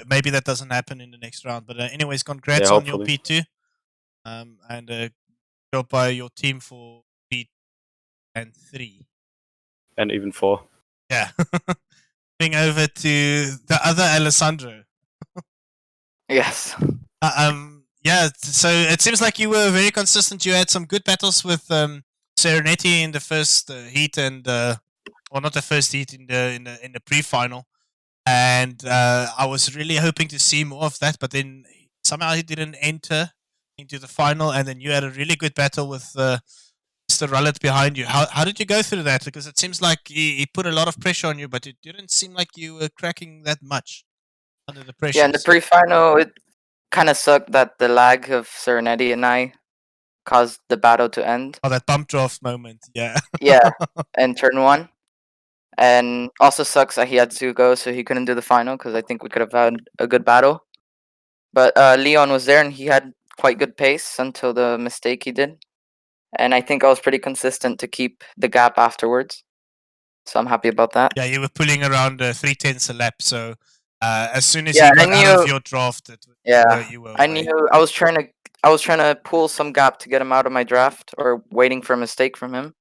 [SPEAKER 1] maybe that doesn't happen in the next round. But anyways, congrats on your P2, and go by your team for P and 3.
[SPEAKER 3] And even 4.
[SPEAKER 1] Yeah. Moving over to the other Alessandro.
[SPEAKER 4] Yes.
[SPEAKER 1] Yeah, so it seems like you were very consistent. You had some good battles with Serenity in the first heat, and well, not the first heat, in the pre-final. And I was really hoping to see more of that, but then somehow he didn't enter into the final. And then you had a really good battle with Mr. Rullet behind you. How did you go through that? Because it seems like he put a lot of pressure on you, but it didn't seem like you were cracking that much under the pressure.
[SPEAKER 4] Yeah, in the pre-final, it kind of sucked that the lag of Serenity and I caused the battle to end.
[SPEAKER 1] Oh, that bump draft moment, yeah.
[SPEAKER 4] Yeah, in turn 1. And also sucks that he had to go, so he couldn't do the final, because I think we could have had a good battle. But Leon was there, and he had quite good pace until the mistake he did. And I think I was pretty consistent to keep the gap afterwards. So I'm happy about that.
[SPEAKER 1] Yeah, you were pulling around 3/10 a lap, so as soon as you got out of your draft, you were
[SPEAKER 4] I knew I was trying to pull some gap to get him out of my draft, or waiting for a mistake from him.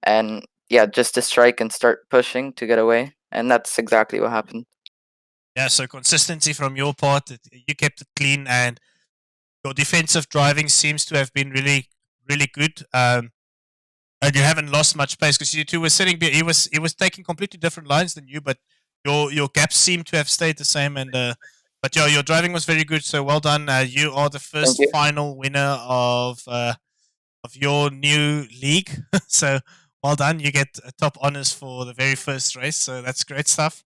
[SPEAKER 4] And yeah, just to strike and start pushing to get away, and that's exactly what happened.
[SPEAKER 1] Yeah, so consistency from your part, you kept it clean, and your defensive driving seems to have been really, really good. And you haven't lost much pace because you two were sitting. He was taking completely different lines than you, but your gaps seem to have stayed the same. And but your driving was very good. So well done. You are the
[SPEAKER 4] Thank
[SPEAKER 1] first
[SPEAKER 4] you.
[SPEAKER 1] final winner of your new league. So well done. You get top honors for the very first race. So that's great stuff.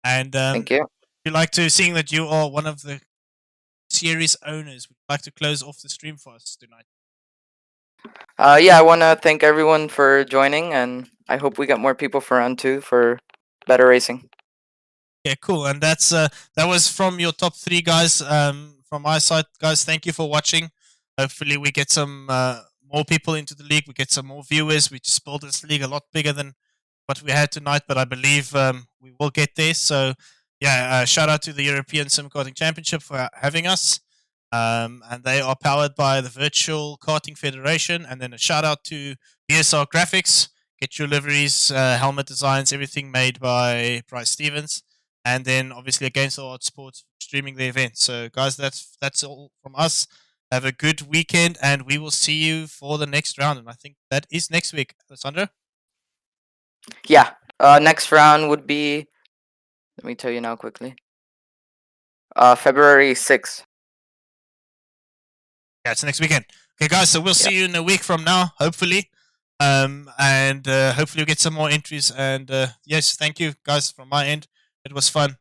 [SPEAKER 1] And
[SPEAKER 4] Thank you.
[SPEAKER 1] you like to, seeing that you are one of the series owners, would you like to close off the stream for us tonight?
[SPEAKER 4] Yeah, I want to thank everyone for joining, and I hope we get more people for round 2 for better racing.
[SPEAKER 1] Yeah, cool. And that's that was from your top 3 guys. From my side, guys, thank you for watching. Hopefully, we get some more people into the league. We get some more viewers. We just built this league a lot bigger than what we had tonight, but I believe we will get there. So, yeah, shout out to the European Sim Karting Championship for having us. And they are powered by the Virtual Karting Federation. And then a shout out to BSR Graphics. Get your liveries, helmet designs, everything made by Bryce Stevens. And then obviously Against All Odds Sports streaming the event. So guys, that's all from us. Have a good weekend, and we will see you for the next round. And I think that is next week, Alessandro.
[SPEAKER 4] Yeah. Next round would be. Let me tell you now quickly. February 6th.
[SPEAKER 1] Yeah, it's next weekend. Okay, guys. So we'll see you in a week from now, hopefully. And hopefully we'll get some more entries. And yes, thank you, guys, from my end. It was fun.